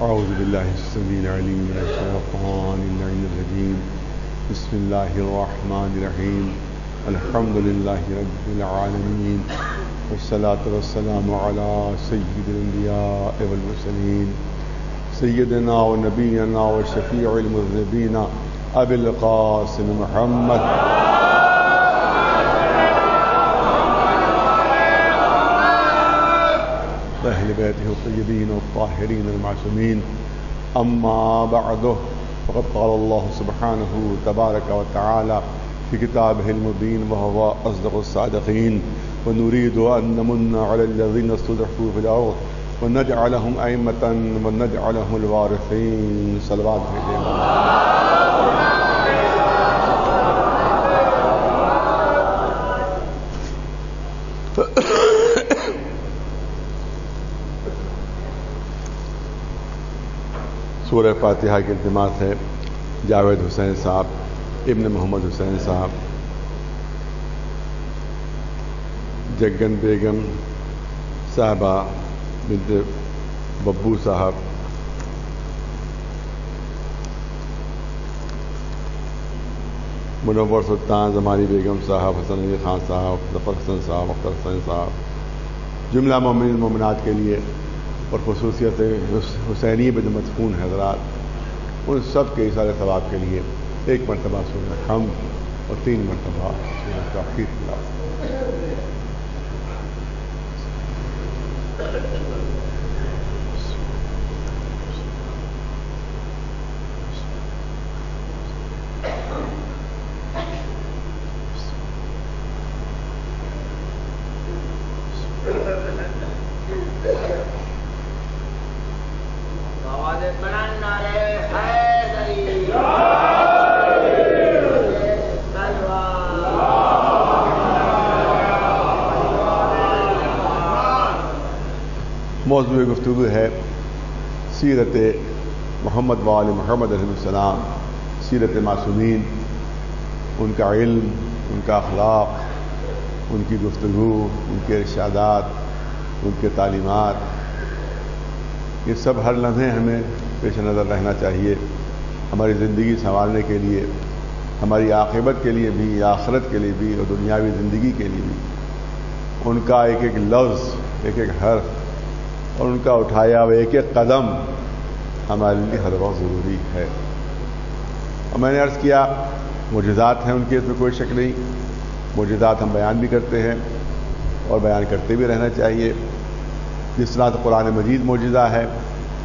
أعوذ بالله السميع العليم من الشيطان اللعين الرجيم. بسم الله الرحمن الرحيم. الحمد لله رب العالمين، والصلاة والسلام على سيد الأنبياء والمرسلين سيدنا ونبينا وشفيع المذنبين أبي القاسم محمد أهل بيته الطيبين الطاهرين المعصومين. أما بعد، فقد قال الله سبحانه تبارك وتعالى في كتابه المبين وهو أصدق الصادقين: ونريد أن نمن على الذين استضعفوا في الأرض ونجعلهم أئمة ونجعلهم الوارثين. صلوات عليه. سورہ فاتحہ کی التماس ہے جاوید حسین صاحب، ابن محمد حسین صاحب، جگن بیگم صاحبہ بنت ببو صاحب، منور سلطان زمانی بیگم صاحب، حسن علی خان صاحب، ظفر حسن صاحب، اختر حسین صاحب، جملہ مومنین مومنات کے لیے اور خصوصیت حسینی میں جو مدفون حضرات، ان سب کے اثار ثواب کے لیے ایک مرتبہ سورہ حمد اور 3 مرتبہ سورہ توحید تلاوت. موضوع گفتگو ہے سیرت محمد وآل محمد علیہ السلام، سیرت معصومین، ان کا علم، ان کا اخلاق، ان کی گفتگو، ان کے ارشادات، ان کے تعلیمات، یہ سب ہر لمحے ہمیں پیش نظر رہنا چاہیے، ہماری زندگی سنوارنے کے لیے، ہماری عاقبت کے لیے بھی، آخرت کے لیے بھی اور دنیاوی زندگی کے لیے بھی. ان کا ایک ایک لفظ، ایک ایک حرف اور ان کا اٹھایا ہوا ایک ایک قدم ہمارے لیے ہر وقت ضروری ہے. اور میں نے عرض کیا معجزات ہیں ان کے، اس میں کوئی شک نہیں. معجزات ہم بیان بھی کرتے ہیں اور بیان کرتے بھی رہنا چاہیے. جس طرح سے قرآن مجید معجزہ ہے،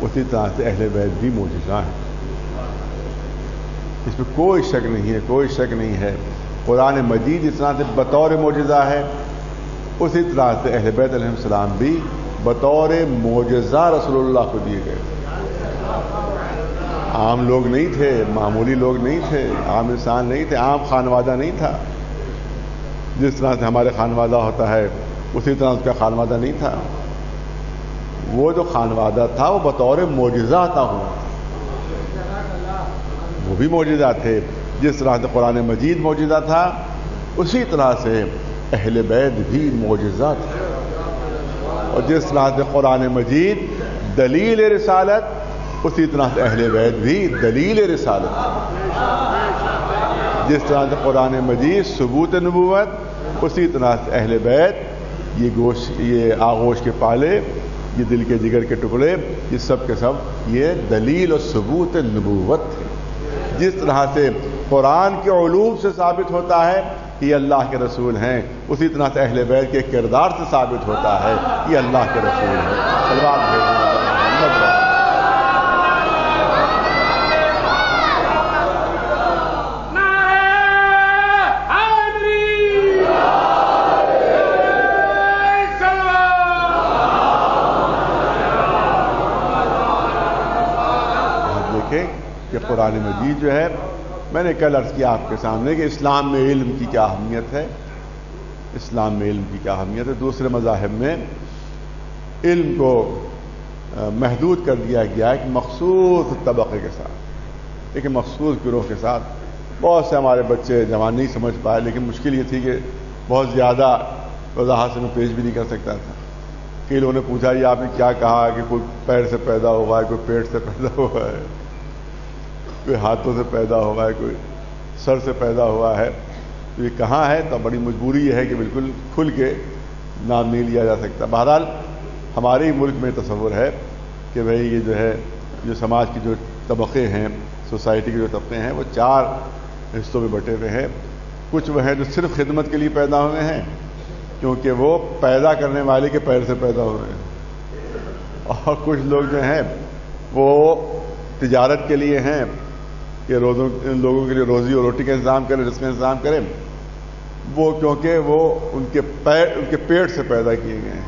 اسی طرح سے اہل بیت بھی معجزہ ہیں. اس میں کوئی شک نہیں ہے، کوئی شک نہیں ہے. قرآن مجید جس طرح سے بطور معجزہ ہے، اسی طرح سے اہل بیت علیہ السلام بھی بطور معجزہ رسول اللہ کو دیے گئے. عام لوگ نہیں تھے، معمولی لوگ نہیں تھے، عام انسان نہیں تھے، عام خانوادہ نہیں تھا. جس طرح سے ہمارے خانوادہ ہوتا ہے اسی طرح اس کا خانوادہ نہیں تھا. وہ جو خانوادہ تھا وہ بطور معجزہ عطا ہوا، وہ بھی معجزہ تھے. جس طرح سے قرآن مجید معجزہ تھا، اسی طرح سے اہل بیت بھی معجزہ تھے. اور جس طرح سے قرآن مجید دلیل رسالت، اسی طرح سے اہل بیت بھی دلیل رسالت. جس طرح سے قرآن مجید ثبوت نبوت، اسی طرح سے اہل بیت یہ آغوش کے پالے، یہ دل کے جگر کے ٹکڑے، یہ سب کے سب یہ دلیل اور ثبوت نبوت تھے. جس طرح سے قرآن کے علوم سے ثابت ہوتا ہے یہ اللہ کے رسول ہیں، اسی طرح سے اہل بیت کے کردار سے ثابت ہوتا ہے یہ اللہ کے رسول ہیں. صلوات بھیجنا محمد. کہ قرآن مجید جو ہے، میں نے کل عرض کیا آپ کے سامنے کہ اسلام میں علم کی کیا اہمیت ہے. اسلام میں علم کی کیا اہمیت ہے. دوسرے مذاہب میں علم کو محدود کر دیا گیا ایک مخصوص طبقے کے ساتھ، ایک مخصوص گروہ کے ساتھ. بہت سے ہمارے بچے جوان نہیں سمجھ پائے، لیکن مشکل یہ تھی کہ بہت زیادہ وضاحت سے میں پیش بھی نہیں کر سکتا تھا کئی لوگوں نے پوچھا یہ آپ نے کیا کہا کہ کوئی پیر سے پیدا ہوا ہے، کوئی پیٹ سے پیدا ہوا ہے، کوئی ہاتھوں سے پیدا ہوا ہے، کوئی سر سے پیدا ہوا ہے، تو یہ کہاں ہے؟ تو بڑی مجبوری یہ ہے کہ بالکل کھل کے نام نہیں لیا جا سکتا۔ بہرحال ہمارے ہی ملک میں تصور ہے کہ بھئی یہ جو ہے جو سماج کی جو طبقے ہیں، سوسائٹی کے جو طبقے ہیں، وہ 4 حصوں میں بٹے ہوئے ہیں۔ کچھ وہ ہیں جو صرف خدمت کے لیے پیدا ہوئے ہیں کیونکہ وہ پیدا کرنے والے کے پیر سے پیدا ہو رہے ہیں، اور کچھ لوگ جو ہیں وہ تجارت کے لیے ہیں کہ ان لوگوں کے لیے روزی اور روٹی کا انتظام کریں، رزق کا انتظام کریں، وہ کیونکہ وہ ان کے پیٹ سے پیدا کیے گئے ہیں،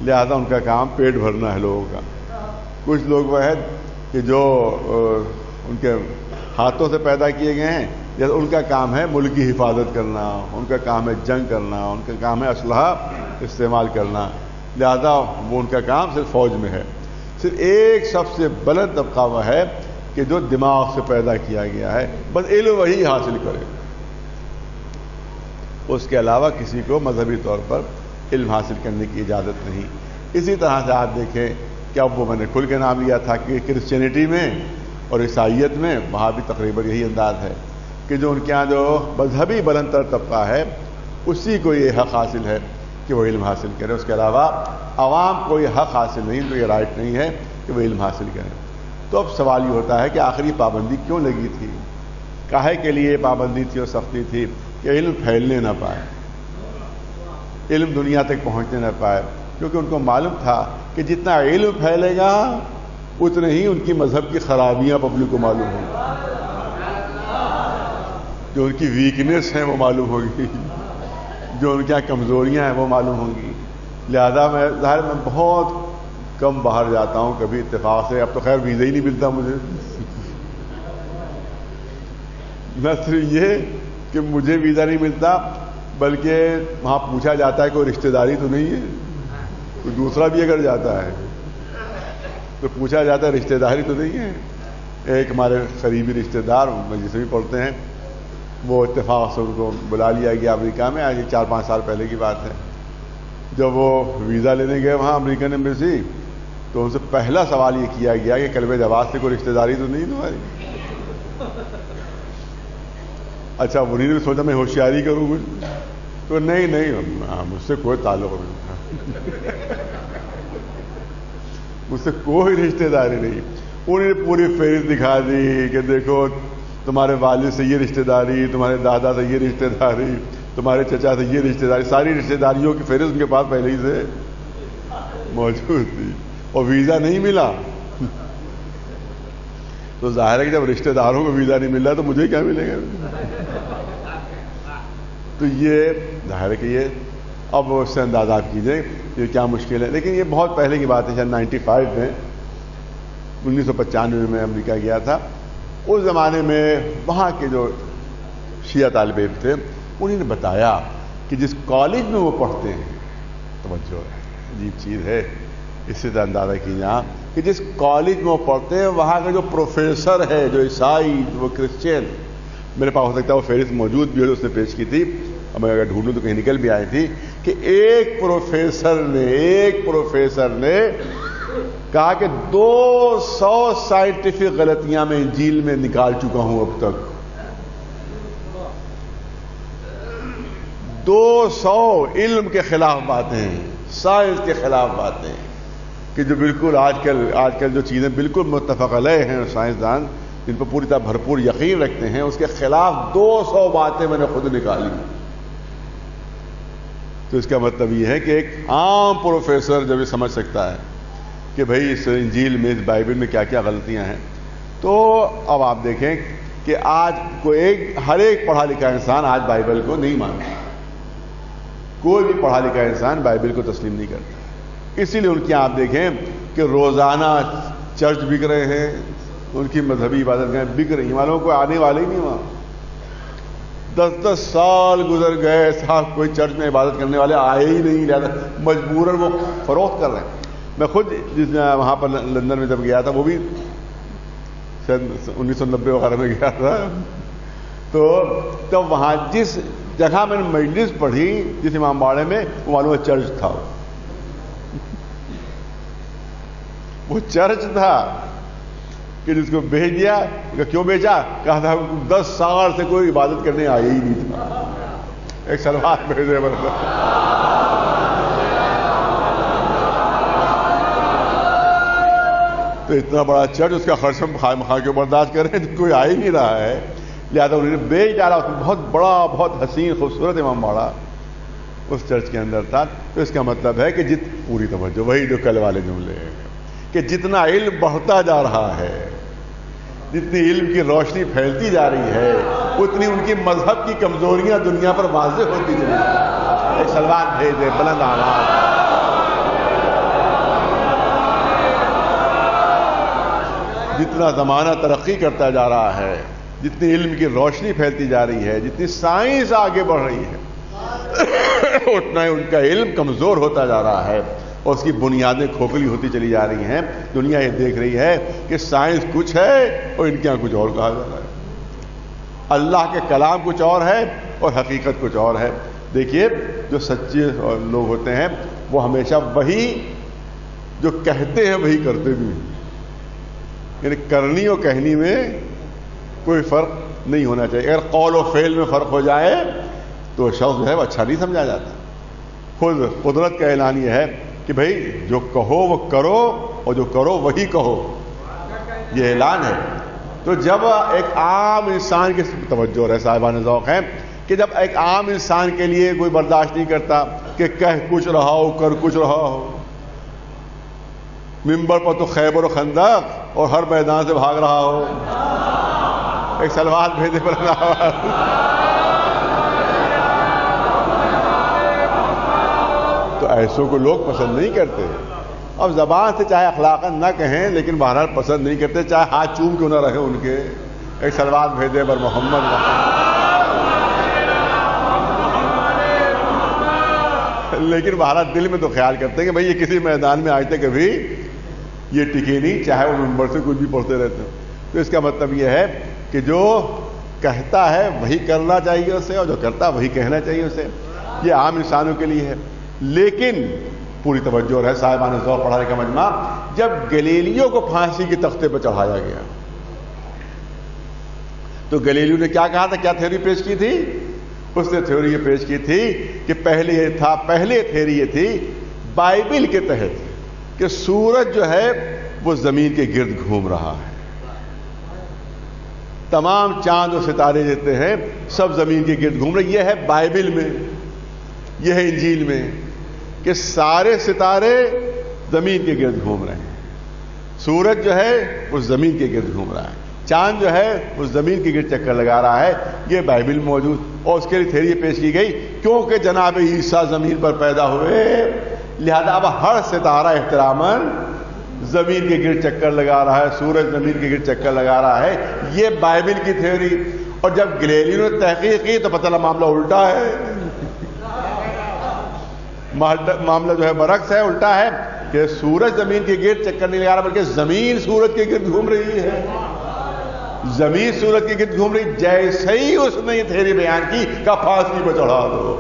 لہذا ان کا کام پیٹ بھرنا ہے لوگوں کا۔ کچھ لوگ وہ ہیں کہ جو ان کے ہاتھوں سے پیدا کیے گئے ہیں، جیسے ان کا کام ہے ملک کی حفاظت کرنا، ان کا کام ہے جنگ کرنا، ان کا کام ہے اسلحہ استعمال کرنا، لہذا وہ ان کا کام صرف فوج میں ہے۔ صرف ایک سب سے بلند طبقہ وہ ہے کہ جو دماغ سے پیدا کیا گیا ہے، بس علم وہی حاصل کرے، اس کے علاوہ کسی کو مذہبی طور پر علم حاصل کرنے کی اجازت نہیں۔ اسی طرح سے آپ دیکھیں کہ اب وہ میں نے کھل کے نام لیا تھا کہ کرسچینٹی میں اور عیسائیت میں وہاں بھی تقریباً یہی انداز ہے کہ جو ان کے یہاں جو مذہبی بلند تر طبقہ ہے اسی کو یہ حق حاصل ہے کہ وہ علم حاصل کرے، اس کے علاوہ عوام کو یہ حق حاصل نہیں، تو یہ رائٹ نہیں ہے کہ وہ علم حاصل کریں۔ تو اب سوال یہ ہوتا ہے کہ آخر یہ پابندی کیوں لگی تھی؟ کاہے کے لیے پابندی تھی اور سختی تھی؟ کہ علم پھیلنے نہ پائے، علم دنیا تک پہنچنے نہ پائے، کیونکہ ان کو معلوم تھا کہ جتنا علم پھیلے گا اتنے ہی ان کی مذہب کی خرابیاں پبلک کو معلوم ہوں گی، جو ان کی ویکنیس ہیں وہ معلوم ہوگی، جو ان کی کمزوریاں ہیں وہ معلوم ہوں گی۔ لہذا میں ظاہر میں بہت کم باہر جاتا ہوں، کبھی اتفاق سے، اب تو خیر ویزا ہی نہیں ملتا مجھے، نہ صرف یہ کہ مجھے ویزا نہیں ملتا بلکہ وہاں پوچھا جاتا ہے کوئی رشتہ داری تو نہیں ہے، کوئی دوسرا بھی اگر جاتا ہے تو پوچھا جاتا ہے رشتہ داری تو نہیں ہے۔ ایک ہمارے قریبی رشتہ دار جسے بھی پڑھتے ہیں، وہ اتفاق سے ان کو بلا لیا گیا امریکہ میں، آج 4-5 سال پہلے کی بات ہے۔ جب وہ ویزا لینے گئے وہاں امریکن ایمبیسی، تو ان سے پہلا سوال یہ کیا گیا کہ کلمہ جواز سے کوئی رشتہ داری تو نہیں تمہاری؟ اچھا انہیں نے بھی سوچا میں ہوشیاری کروں کچھ، تو نہیں مجھ سے کوئی تعلق نہیں، مجھ سے کوئی رشتہ داری نہیں۔ انہیں نے پوری فہرست دکھا دی کہ دیکھو تمہارے والد سے یہ رشتہ داری، تمہارے دادا سے یہ رشتہ داری، تمہارے چچا سے یہ رشتہ داری، ساری رشتہ داریوں کی فہرست ان کے پاس پہلے ہی سے موجود تھی، اور ویزا نہیں ملا۔ تو ظاہر ہے کہ جب رشتہ داروں کو ویزا نہیں مل رہا تو مجھے کیا ملے گا؟ تو یہ ظاہر ہے کہ یہ اب اس سے اندازہ آپ کیجئے یہ کیا مشکل ہے۔ لیکن یہ بہت پہلے کی بات ہے، شاید 95 میں، 1995 میں امریکہ گیا تھا۔ اس زمانے میں وہاں کے جو شیعہ طالب علم تھے انہیں نے بتایا کہ جس کالج میں وہ پڑھتے ہیں، توجہ ہے عجیب چیز ہے، اس سے اندازہ کیجیے آپ کہ جس کالج میں وہ پڑھتے ہیں وہاں کا جو پروفیسر ہے، جو عیسائی، وہ کرسچین، میرے پاس ہو سکتا ہے وہ فہرست موجود بھی ہو، اس نے پیش کی تھی، اب میں اگر ڈھونڈوں تو کہیں نکل بھی آئی تھی، کہ ایک پروفیسر نے کہا کہ 200 سائنٹیفک غلطیاں میں انجیل میں نکال چکا ہوں اب تک، 200 علم کے خلاف باتیں، سائنس کے خلاف باتیں، کہ جو بالکل آج کل جو چیزیں بالکل متفق علیہ ہیں، سائنسدان جن پر پوری طرح بھرپور یقین رکھتے ہیں، اس کے خلاف 200 باتیں میں نے خود نکالی۔ تو اس کا مطلب یہ ہے کہ ایک عام پروفیسر جب یہ سمجھ سکتا ہے کہ بھئی اس انجیل میں، اس بائبل میں کیا کیا غلطیاں ہیں، تو اب آپ دیکھیں کہ آج ہر ایک پڑھا لکھا انسان آج بائبل کو نہیں مانتا، کوئی بھی پڑھا لکھا انسان بائبل کو تسلیم نہیں کرتا۔ اسی لیے ان کی آپ دیکھیں کہ روزانہ چرچ بک رہے ہیں، ان کی مذہبی عبادت گاہیں بک رہی ہیں، والوں کو آنے والے ہی نہیں وہاں۔ 10 سال گزر گئے صاحب، کوئی چرچ میں عبادت کرنے والے آئے ہی نہیں، لہٰذا مجبوراً وہ فروخت کر رہے ہیں۔ میں خود وہاں پر لندن میں جب گیا تھا، وہ بھی 1990 وغیرہ میں گیا تھا، تو تب وہاں جس جگہ میں نے مجلس پڑھی، جس امام باڑے میں، وہ معلوم ہے چرچ تھا، وہ چرچ تھا کہ جس کو بھیج دیا. کیوں بھیجا؟ کہا تھا 10 سال سے کوئی عبادت کرنے آیا ہی نہیں تھا. ایک سلوات بھیجے برابر. تو اتنا بڑا چرچ اس کا خرچ ہم خواہ کے برداشت کر رہے ہیں، کوئی آ ہی نہیں رہا ہے، لہٰذا انہوں نے بیچ ڈالا. اس میں بہت بڑا، بہت حسین خوبصورت امام باڑہ اس چرچ کے اندر تھا. تو اس کا مطلب ہے کہ پوری توجہ وہی جو کل والے جملے ہیں کہ جتنا علم بڑھتا جا رہا ہے، جتنی علم کی روشنی پھیلتی جا رہی ہے، اتنی ان کی مذہب کی کمزوریاں دنیا پر واضح ہوتی جا رہی ہیں. ایک سلوات بھیج دے بلند آواز. جتنا زمانہ ترقی کرتا جا رہا ہے، جتنی علم کی روشنی پھیلتی جا رہی ہے، جتنی سائنس آگے بڑھ رہی ہے، اتنا ہی ان کا علم کمزور ہوتا جا رہا ہے اور اس کی بنیادیں کھوکھلی ہوتی چلی جا رہی ہیں. دنیا یہ دیکھ رہی ہے کہ سائنس کچھ ہے اور ان کے یہاں کچھ اور کہا جا رہا ہے. اللہ کے کلام کچھ اور ہے اور حقیقت کچھ اور ہے. دیکھیے جو سچے لوگ ہوتے ہیں وہ ہمیشہ وہی جو کہتے ہیں وہی کرتے بھی ہیں. یعنی کرنی اور کہنی میں کوئی فرق نہیں ہونا چاہیے. اگر قول و فعل میں فرق ہو جائے تو شخص جو ہے وہ اچھا نہیں سمجھا جاتا. خود قدرت کا اعلان یہ ہے کہ بھائی جو کہو وہ کرو اور جو کرو وہی کہو، یہ اعلان ہے. تو جب ایک عام انسان کی توجہ رہے، صاحبان ذوق ہیں کہ جب ایک عام انسان کے لیے کوئی برداشت نہیں کرتا کہ کہہ کچھ رہا ہو کر کچھ رہا ہو. ممبر پر تو خیبر و خندق اور ہر میدان سے بھاگ رہا ہو. ایک سلوات بھیجے پر تو ایسوں کو لوگ پسند نہیں کرتے. اب زبان سے چاہے اخلاقاً نہ کہیں لیکن بہرحال پسند نہیں کرتے، چاہے ہاتھ چوم کیوں نہ رہے ان کے. ایک سلوات بھیجے پر محمد. لیکن بہرحال دل میں تو خیال کرتے ہیں کہ بھائی یہ کسی میدان میں آج تک کبھی یہ ٹکے نہیں، چاہے وہ ممبر سے کچھ بھی پڑھتے رہتے ہیں. تو اس کا مطلب یہ ہے کہ جو کہتا ہے وہی کرنا چاہیے اسے اور جو کرتا ہے وہی کہنا چاہیے اسے. یہ عام انسانوں کے لیے ہے. لیکن پوری توجہ ہے صاحبان ذوق پڑھانے کا مجمع، جب گلیلیو کو پھانسی کے تختے پر چڑھایا گیا تو گلیلیو نے کیا کہا تھا، کیا تھیوری پیش کی تھی؟ اس نے تھیوری یہ پیش کی تھی کہ پہلے تھیوری یہ تھی بائبل کے تحت کہ سورج جو ہے وہ زمین کے گرد گھوم رہا ہے، تمام چاند و ستارے جتنے ہیں سب زمین کے گرد گھوم رہے. یہ ہے بائبل میں، یہ ہے انجیل میں کہ سارے ستارے زمین کے گرد گھوم رہے ہیں. سورج جو ہے وہ زمین کے گرد گھوم رہا ہے، چاند جو ہے وہ زمین کے گرد چکر لگا رہا ہے. یہ بائبل موجود. اور اس کے لیے تھیوری پیش کی گئی کیونکہ جناب عیسیٰ زمین پر پیدا ہوئے، لہذا اب ہر ستارہ احتراماً زمین کے گرد چکر لگا رہا ہے، سورج زمین کے گرد چکر لگا رہا ہے. یہ بائبل کی تھیوری. اور جب گلیلیو نے تحقیق کی تو پتہ لگا معاملہ الٹا ہے. معاملہ جو ہے برعکس ہے، الٹا ہے کہ سورج زمین کے گرد چکر نہیں لگا رہا بلکہ زمین سورج کے گرد گھوم رہی ہے. زمین سورج کے گرد گھوم رہی. جیسے ہی اس نے یہ تھیوری بیان کی کہ پھانسی پہ چڑھا دو،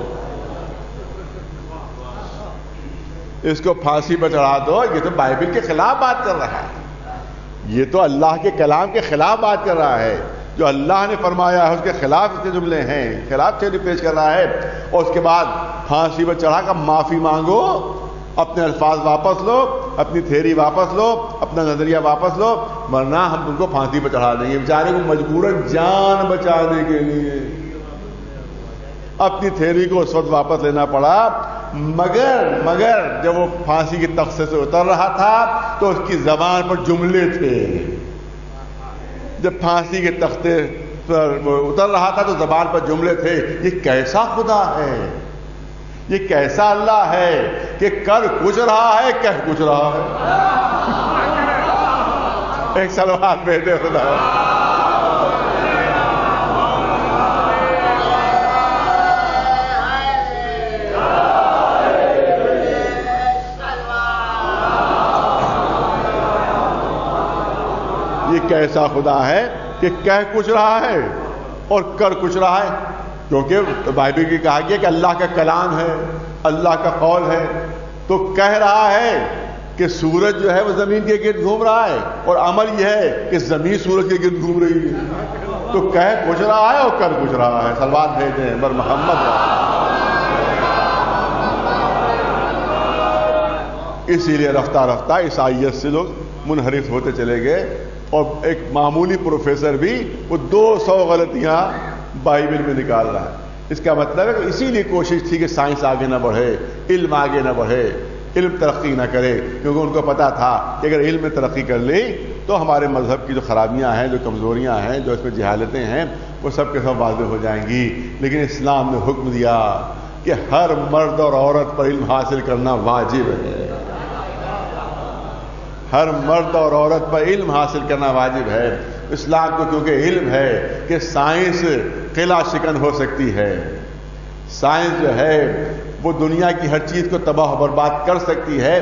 اس کو پھانسی پہ چڑھا دو. یہ تو بائبل کے خلاف بات کر رہا ہے، یہ تو اللہ کے کلام کے خلاف بات کر رہا ہے. جو اللہ نے فرمایا ہے اس کے خلاف اس کے جملے ہیں، خلاف تھیوری پیش کر رہا ہے. اور اس کے بعد پھانسی پر چڑھا کر معافی مانگو، اپنے الفاظ واپس لو، اپنی تھیوری واپس لو، اپنا نظریہ واپس لو، ورنہ ہم تم کو پھانسی پر چڑھا دیں گے. بیچارے کو مجبوراً جان بچانے کے لیے اپنی تھیوری کو اس وقت واپس لینا پڑا. مگر جب وہ پھانسی کے تختے سے اتر رہا تھا تو اس کی زبان پر جملے تھے. جب پھانسی کے تختے پر اتر رہا تھا تو زبان پر جملے تھے. یہ کیسا خدا ہے، یہ کیسا اللہ ہے کہ کر کچھ رہا ہے کہہ کچھ رہا ہے. ایک سلوات بھیجے خدا. یہ کیسا خدا ہے کہ کہہ کچھ رہا ہے اور کر کچھ رہا ہے. کیونکہ بائبل کی کہا گیا کہ اللہ کا کلام ہے، اللہ کا قول ہے. تو کہہ رہا ہے کہ سورج جو ہے وہ زمین کے گرد گھوم رہا ہے، اور عمل یہ ہے کہ زمین سورج کے گرد گھوم رہی ہے. تو کہہ کچھ رہا ہے اور کر کچھ رہا ہے. صلوات بھیجیں بر محمد. اسی لیے رفتہ رفتہ عیسائیت سے لوگ منحرف ہوتے چلے گئے، اور ایک معمولی پروفیسر بھی وہ 200 غلطیاں بائبل میں نکال رہا ہے. اس کا مطلب ہے کہ اسی لیے کوشش تھی کہ سائنس آگے نہ بڑھے، علم آگے نہ بڑھے، علم ترقی نہ کرے، کیونکہ ان کو پتا تھا کہ اگر علم میں ترقی کر لی تو ہمارے مذہب کی جو خرابیاں ہیں، جو کمزوریاں ہیں، جو اس میں جہالتیں ہیں، وہ سب کے سب واضح ہو جائیں گی. لیکن اسلام نے حکم دیا کہ ہر مرد اور عورت پر علم حاصل کرنا واجب ہے. ہر مرد اور عورت پر علم حاصل کرنا واجب ہے. اسلام کو کیونکہ علم ہے کہ سائنس قلعہ شکن ہو سکتی ہے، سائنس جو ہے وہ دنیا کی ہر چیز کو تباہ و برباد کر سکتی ہے،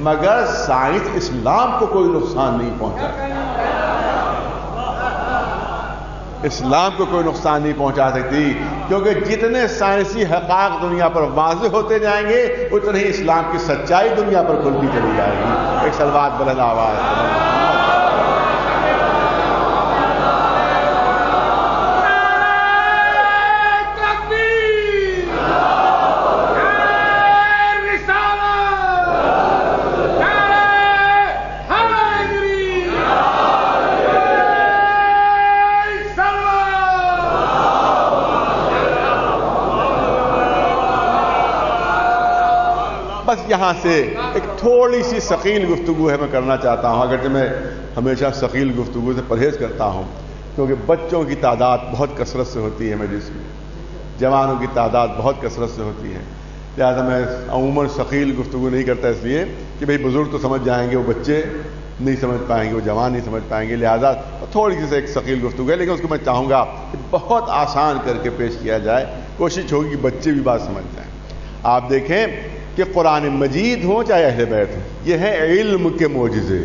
مگر سائنس اسلام کو کوئی نقصان نہیں پہنچا، اسلام کو کوئی نقصان نہیں پہنچا سکتی. کیونکہ جتنے سائنسی حقائق دنیا پر واضح ہوتے جائیں گے اتنے ہی اسلام کی سچائی دنیا پر کھلتی چلی جائے گی. ایک صلوات بلند آواز. بس یہاں سے ایک تھوڑی سی ثقیل گفتگو ہے میں کرنا چاہتا ہوں، اگرچہ میں ہمیشہ ثقیل گفتگو سے پرہیز کرتا ہوں، کیونکہ بچوں کی تعداد بہت کثرت سے ہوتی ہے مجلس میں، جوانوں کی تعداد بہت کثرت سے ہوتی ہے، لہٰذا میں عموماً ثقیل گفتگو نہیں کرتا، اس لیے کہ بھئی بزرگ تو سمجھ جائیں گے، وہ بچے نہیں سمجھ پائیں گے، وہ جوان نہیں سمجھ پائیں گے، لہٰذا تھوڑی سی سے ایک ثقیل گفتگو ہے، لیکن اس کو میں چاہوں گا کہ بہت آسان کر کے پیش کیا جائے، کوشش ہوگی کہ بچے بھی بات سمجھ جائیں. آپ دیکھیں کہ قرآن مجید ہو چاہے اہل بیت ہو، یہ ہے علم کے معجزے.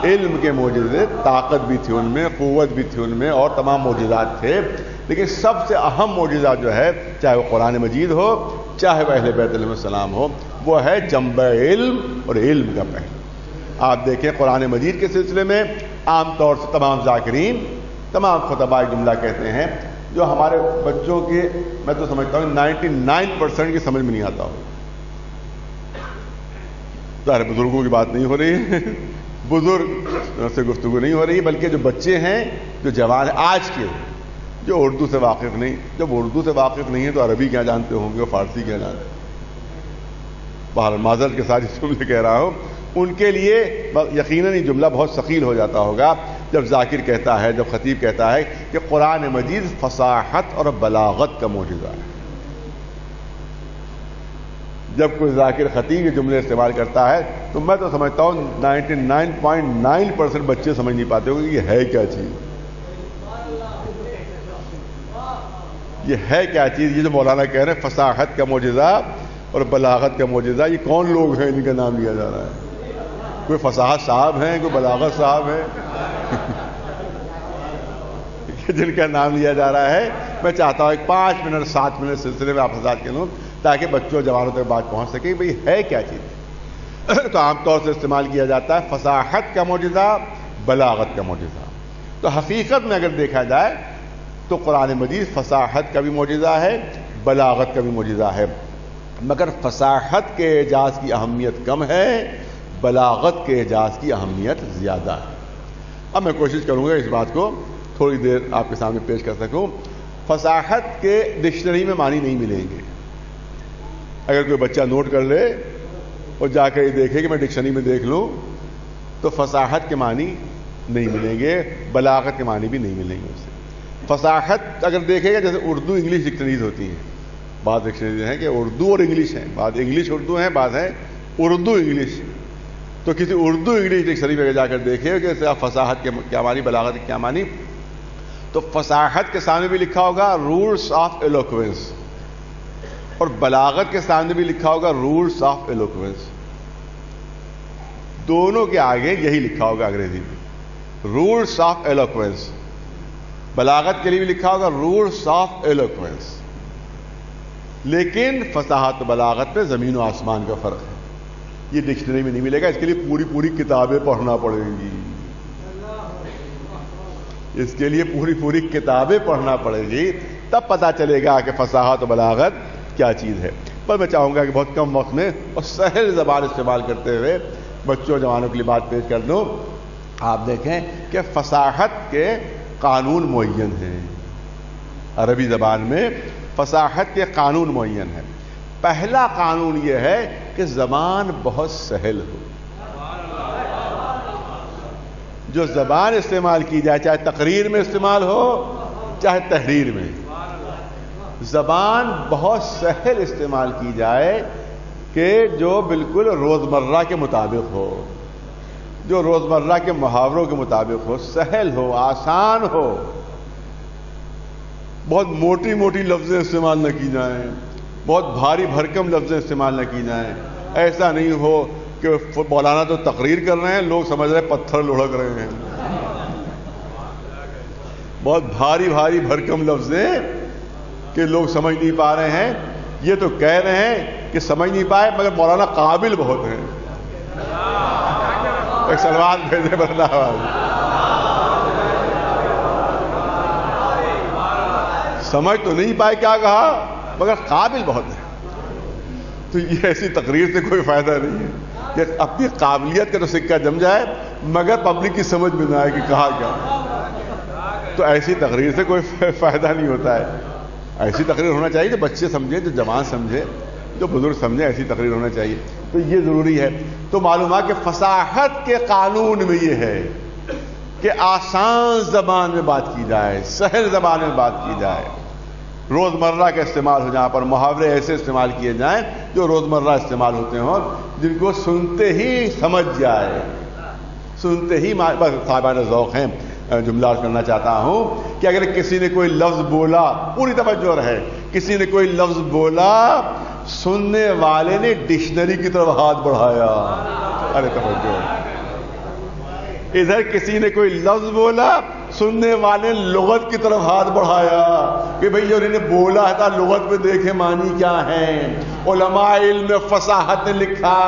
علم کے معجزے، طاقت بھی تھی ان میں، قوت بھی تھی ان میں، اور تمام معجزات تھے، لیکن سب سے اہم معجزہ جو ہے، چاہے وہ قرآن مجید ہو چاہے وہ اہل بیت علیہ السلام ہو، وہ ہے جنبہ علم اور علم کا پہلو. آپ دیکھیں قرآن مجید کے سلسلے میں عام طور سے تمام ذاکرین، تمام خطباء جملہ کہتے ہیں جو ہمارے بچوں کے، میں تو سمجھتا ہوں 99% کی سمجھ میں نہیں آتا ہو. ظاہر بزرگوں کی بات نہیں ہو رہی ہے، بزرگ سے گفتگو نہیں ہو رہی، بلکہ جو بچے ہیں، جو جوان ہیں آج کے، جو اردو سے واقف نہیں، جب اردو سے واقف نہیں ہے تو عربی کیا جانتے ہوں گے، فارسی کیا جانتے ہیں. بہرحال معذرت کے ساتھ اس جملے کہہ رہا ہوں، ان کے لیے یقیناً یہ جملہ بہت ثقیل ہو جاتا ہوگا جب ذاکر کہتا ہے، جب خطیب کہتا ہے کہ قرآن مجید فصاحت اور بلاغت کا معجزہ ہے. جب کوئی ذاکر خطیب یہ جملے استعمال کرتا ہے تو میں تو سمجھتا ہوں 99.9% بچے سمجھ نہیں پاتے ہو کہ یہ ہے کیا چیز، یہ ہے کیا چیز. یہ جو مولانا کہہ رہے ہیں فصاحت کا معجزہ اور بلاغت کا معجزہ، یہ کون لوگ ہیں ان کا نام لیا جا رہا ہے؟ کوئی فصاحت صاحب ہیں، کوئی بلاغت صاحب ہیں جن کا نام لیا جا رہا ہے. میں چاہتا ہوں ایک 5 منٹ 7 منٹ سلسلے میں آپ حضرات کے لوں تاکہ بچوں جوانوں تک بات پہنچ سکے بھئی ہے کیا چیز. تو عام طور سے استعمال کیا جاتا ہے فصاحت کا معجزہ، بلاغت کا معجزہ. تو حقیقت میں اگر دیکھا جائے تو قرآن مجید فصاحت کا بھی معجزہ ہے، بلاغت کا بھی معجزہ ہے، مگر فصاحت کے اعجاز کی اہمیت کم ہے، بلاغت کے اعجاز کی اہمیت زیادہ ہے. اب میں کوشش کروں گا اس بات کو تھوڑی دیر آپ کے سامنے پیش کر سکوں. فصاحت کے ڈکشنری میں معنی نہیں ملیں گے. اگر کوئی بچہ نوٹ کر لے اور جا کر یہ دیکھے کہ میں ڈکشنری میں دیکھ لوں تو فصاحت کے معنی نہیں ملیں گے، بلاغت کے معنی بھی نہیں ملیں گے اسے. فصاحت اگر دیکھے گا جیسے اردو انگلش ڈکشنریز ہوتی ہیں، بعض ڈکشنریز ہیں کہ اردو اور انگلش ہیں، بعض انگلش اردو ہیں، بعض ہیں اردو انگلش. تو کسی اردو انگلش ڈکشنری میں جا کر دیکھے کہ فصاحت کے کیا معنی، بلاغت کے کیا معنی، تو فصاحت کے سامنے بھی لکھا ہوگا رولز آف ایلوکوینس اور بلاغت کے سامنے بھی لکھا ہوگا رولز آف ایلوکوینس. دونوں کے آگے یہی لکھا ہوگا انگریزی میں رولز آف ایلوکوینس. بلاغت کے لیے بھی لکھا ہوگا رولز آف ایلوکوینس. لیکن فصاحت و بلاغت میں زمین و آسمان کا فرق ہے. یہ ڈکشنری میں نہیں ملے گا. اس کے لیے پوری پوری کتابیں پڑھنا پڑیں گی. اس کے لیے پوری پوری کتابیں پڑھنا پڑے گی, تب پتہ چلے گا کہ فصاحت و بلاغت کیا چیز ہے. پر میں چاہوں گا کہ بہت کم وقت میں اور سہل زبان استعمال کرتے ہوئے بچوں جوانوں کے لیے بات پیش کر دوں. آپ دیکھیں کہ فصاحت کے قانون معین ہیں. عربی زبان میں فصاحت کے قانون معین ہیں. پہلا قانون یہ ہے کہ زبان بہت سہل ہو. جو زبان استعمال کی جائے, چاہے تقریر میں استعمال ہو چاہے تحریر میں, زبان بہت سہل استعمال کی جائے کہ جو بالکل روزمرہ کے مطابق ہو, جو روزمرہ کے محاوروں کے مطابق ہو, سہل ہو, آسان ہو. بہت موٹی موٹی لفظیں استعمال نہ کی جائیں, بہت بھاری بھرکم لفظیں استعمال نہ کی جائیں. ایسا نہیں ہو کہ مولانا تو تقریر کر رہے ہیں, لوگ سمجھ رہے ہیں پتھر لڑک رہے ہیں. بہت بھاری بھاری بھرکم لفظیں کہ لوگ سمجھ نہیں پا رہے ہیں. یہ تو کہہ رہے ہیں کہ سمجھ نہیں پائے مگر مولانا قابل بہت ہیں. ایک سلمان بھیجے بندہ سمجھ تو نہیں پائے کیا کہا مگر قابل بہت ہے. تو یہ ایسی تقریر سے کوئی فائدہ نہیں ہے کہ اپنی قابلیت کا تو سکہ جم جائے مگر پبلک کی سمجھ میں نہ آئے کہ کہا کیا. تو ایسی تقریر سے کوئی فائدہ نہیں ہوتا ہے. ایسی تقریر ہونا چاہیے جو بچے سمجھیں, جو جوان سمجھے, جو بزرگ سمجھیں. ایسی تقریر ہونا چاہیے. تو یہ ضروری ہے. تو معلوم ہے کہ فصاحت کے قانون میں یہ ہے کہ آسان زبان میں بات کی جائے, سہل زبان میں بات کی جائے. روزمرہ کا استعمال ہو, جہاں پر محاورے ایسے استعمال کیے جائیں جو روزمرہ استعمال ہوتے ہوں, جن کو سنتے ہی سمجھ جائے, سنتے ہی. صاحبان ذوق ہیں, جملہ کرنا چاہتا ہوں کہ اگر کسی نے کوئی لفظ بولا, پوری توجہ رہے, کسی نے کوئی لفظ بولا, سننے والے نے ڈکشنری کی طرف ہاتھ بڑھایا. ارے توجہ, ادھر کسی نے کوئی لفظ بولا, سننے والے لغت کی طرف ہاتھ بڑھایا کہ بھئی جو انہوں نے بولا تھا لغت میں دیکھے معنی کیا ہے. علماء علم فصاحت نے لکھا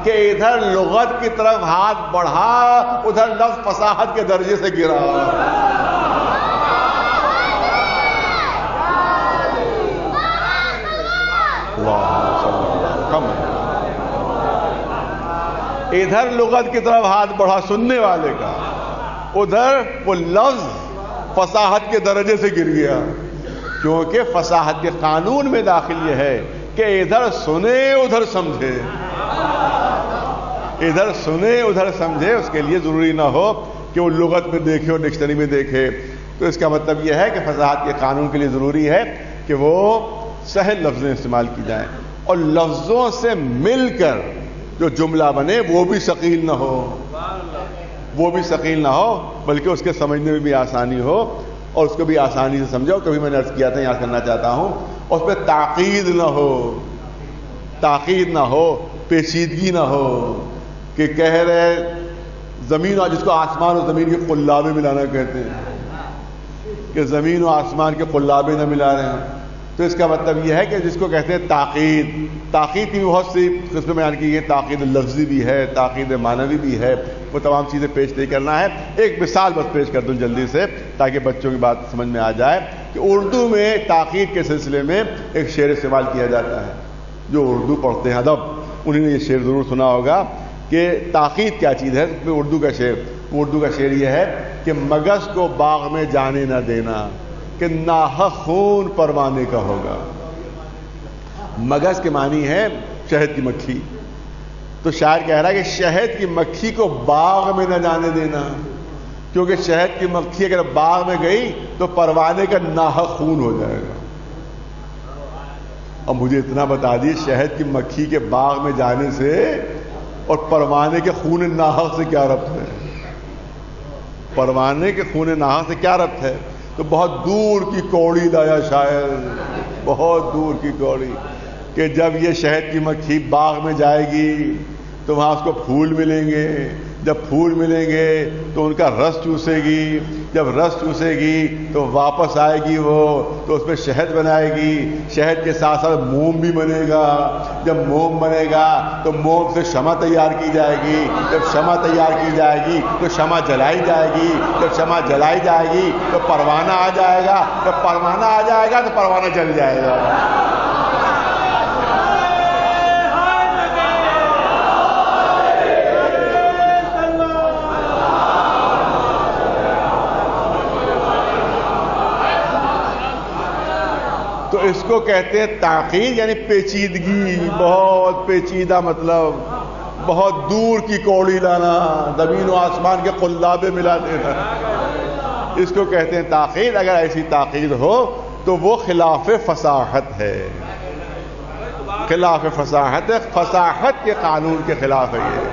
کہ ادھر لغت کی طرف ہاتھ بڑھا, ادھر لفظ فصاحت کے درجے سے گرا. ادھر لغت کی طرف ہاتھ بڑھا سننے والے کا, ادھر وہ لفظ فصاحت کے درجے سے گر گیا. کیونکہ فصاحت کے قانون میں داخل یہ ہے کہ ادھر سنے ادھر سمجھے, ادھر سنے ادھر سمجھے. اس کے لیے ضروری نہ ہو کہ وہ لغت میں دیکھے اور ڈکشنری میں دیکھے. تو اس کا مطلب یہ ہے کہ فصاحت کے قانون کے لیے ضروری ہے کہ وہ سہل لفظیں استعمال کی جائیں, اور لفظوں سے مل کر جو جملہ بنے وہ بھی ثقیل نہ ہو, وہ بھی ثقیل نہ ہو, بلکہ اس کے سمجھنے میں بھی آسانی ہو اور اس کو بھی آسانی سے سمجھو. کبھی میں نے عرض کیا تھا, یاد کرنا چاہتا ہوں, اس پہ تاکید نہ ہو, تاکید نہ ہو, پیچیدگی نہ ہو کہ کہہ رہے زمین, اور جس کو آسمان اور زمین کے قلابے ملانا کہتے ہیں کہ زمین و آسمان کے قلابے نہ ملا رہے ہیں. تو اس کا مطلب یہ ہے کہ جس کو کہتے ہیں تاکید, تاکید کی بہت سی قسمیں بیان کی گئی. تاکید لفظی بھی ہے, تاکید معنوی بھی ہے. وہ تمام چیزیں پیش نہیں کرنا ہے. ایک مثال بس پیش کر دوں جلدی سے تاکہ بچوں کی بات سمجھ میں آ جائے کہ اردو میں تاکید کے سلسلے میں ایک شعر استعمال کیا جاتا ہے. جو اردو پڑھتے ہیں ادب, انہوں نے یہ شعر ضرور سنا ہوگا کہ تاکید کیا چیز ہے. اردو کا شعر, اردو کا شعر یہ ہے کہ مگس کو باغ میں جانے نہ دینا کہ ناحق خون پروانے کا ہوگا. مگس کے معنی ہے شہد کی مکھی. تو شاعر کہہ رہا ہے کہ شہد کی مکھی کو باغ میں نہ جانے دینا, کیونکہ شہد کی مکھی اگر باغ میں گئی تو پروانے کا ناحق خون ہو جائے گا. اب مجھے اتنا بتا دی, شہد کی مکھی کے باغ میں جانے سے اور پروانے کے خون ناحق سے کیا ربط ہے؟ پروانے کے خون ناحق سے کیا ربط ہے؟ تو بہت دور کی کوڑی لایا شاعر, بہت دور کی کوڑی, کہ جب یہ شہد کی مکھی باغ میں جائے گی تو وہاں اس کو پھول ملیں گے, جب پھول ملیں گے تو ان کا رس چوسے گی، جب رس چوسے گی تو واپس آئے گی وہ، تو اس میں شہد بنائے گی، شہد کے ساتھ ساتھ موم بھی بنے گا، جب موم بنے گا تو موم سے شمع تیار کی جائے گی، جب شمع تیار کی جائے گی تو شمع جلائی جائے گی، جب شمع جلائی جائے گی تو پروانہ آ جائے گا، جب پروانہ آ جائے گا تو پروانہ جل جائے گا۔ تو اس کو کہتے ہیں تعقید، یعنی پیچیدگی، بہت پیچیدہ، مطلب بہت دور کی کوڑی لانا، زمین و آسمان کے قلابے ملا دینا، اس کو کہتے ہیں تعقید۔ اگر ایسی تعقید ہو تو وہ خلاف فصاحت ہے، خلاف فصاحت ہے، فصاحت کے قانون کے خلاف ہے یہ۔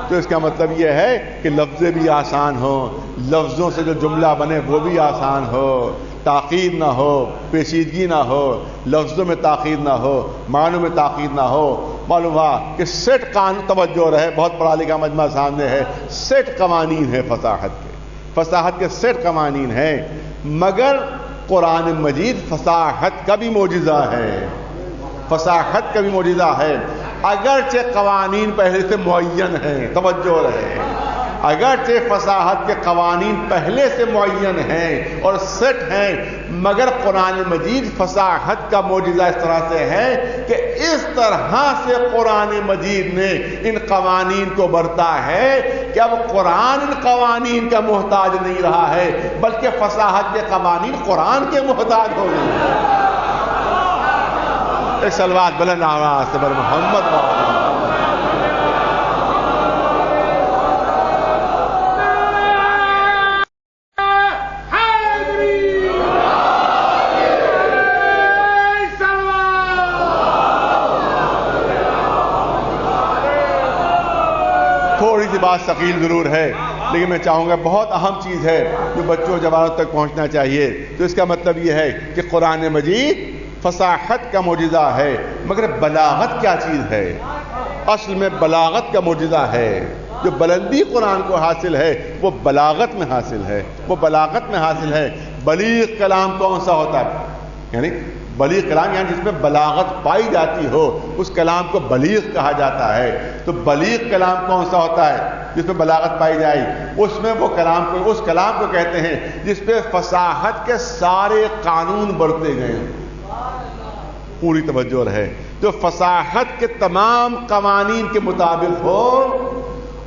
تو اس کا مطلب یہ ہے کہ لفظیں بھی آسان ہوں، لفظوں سے جو جملہ بنے وہ بھی آسان ہو، تاخیر نہ ہو، پیچیدگی نہ ہو، لفظوں میں تاخیر نہ ہو، معنوں میں تاخیر نہ ہو۔ معلوم ہوا کہ سیٹ قانون، توجہ رہے، بہت پڑھا لکھا مجمع سامنے ہے، سیٹ قوانین ہے فصاحت کے، فصاحت کے سیٹ قوانین ہیں، مگر قرآن مجید فصاحت کا بھی معجزہ ہے، فصاحت کا بھی معجزہ ہے، اگرچہ قوانین پہلے سے معین ہیں، توجہ رہے، اگرچہ فصاحت کے قوانین پہلے سے معین ہیں اور سیٹ ہیں، مگر قرآن مجید فصاحت کا معجزہ اس طرح سے ہے کہ اس طرح سے قرآن مجید نے ان قوانین کو برتا ہے کہ اب قرآن ان قوانین کا محتاج نہیں رہا ہے، بلکہ فصاحت کے قوانین قرآن کے محتاج ہو گئے ہیں۔ ایک صلوات بلند آواز سے بر محمد وعلیہ۔ تھوڑی سی بات ثقیل ضرور ہے، لیکن میں چاہوں گا بہت اہم چیز ہے جو بچوں جوانوں تک پہنچنا چاہیے۔ تو اس کا مطلب یہ ہے کہ قرآن مجید فصاحت کا معجزہ ہے، مگر بلاغت کیا چیز ہے؟ اصل میں بلاغت کا معجزہ ہے، جو بلندی قرآن کو حاصل ہے وہ بلاغت میں حاصل ہے، وہ بلاغت میں حاصل ہے۔ بلیغ کلام کون سا ہوتا ہے؟ یعنی بلیغ کلام یعنی جس میں بلاغت پائی جاتی ہو، اس کلام کو بلیغ کہا جاتا ہے۔ تو بلیغ کلام کون سا ہوتا ہے؟ جس میں بلاغت پائی جائے، اس میں وہ کلام کو، اس کلام کو کہتے ہیں جس پہ فصاحت کے سارے قانون برتے گئے ہیں۔ پوری توجہ رہے، جو فصاحت کے تمام قوانین کے مطابق ہو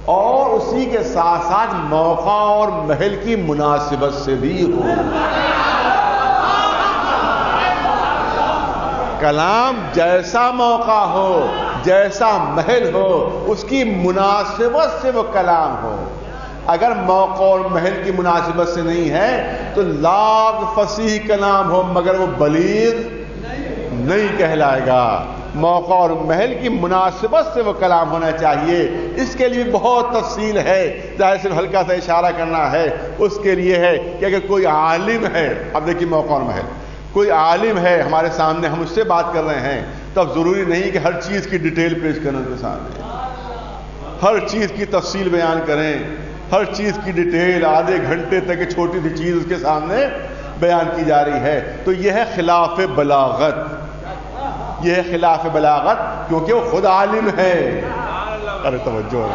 اور اسی کے ساتھ ساتھ موقع اور محل کی مناسبت سے بھی ہو۔ کلام جیسا موقع ہو، جیسا محل ہو، اس کی مناسبت سے وہ کلام ہو۔ اگر موقع اور محل کی مناسبت سے نہیں ہے تو لاغ فصیح کلام ہو مگر وہ بلیغ نہیں کہلائے گا۔ موقع اور محل کی مناسبت سے وہ کلام ہونا چاہیے۔ اس کے لیے بہت تفصیل ہے، ظاہر صرف ہلکا سا اشارہ کرنا ہے۔ اس کے لیے ہے کہ اگر کوئی عالم ہے، اب دیکھیے موقع اور محل، کوئی عالم ہے ہمارے سامنے، ہم اس سے بات کر رہے ہیں، تو اب ضروری نہیں کہ ہر چیز کی ڈیٹیل پیش کریں ان کے سامنے، ہر چیز کی تفصیل بیان کریں، ہر چیز کی ڈیٹیل آدھے گھنٹے تک کی چھوٹی سی چیز اس کے سامنے بیان کی جا رہی ہے۔ تو یہ ہے خلاف بلاغت، یہ ہے خلاف بلاغت، کیونکہ وہ خود عالم ہے۔ ارے توجہ،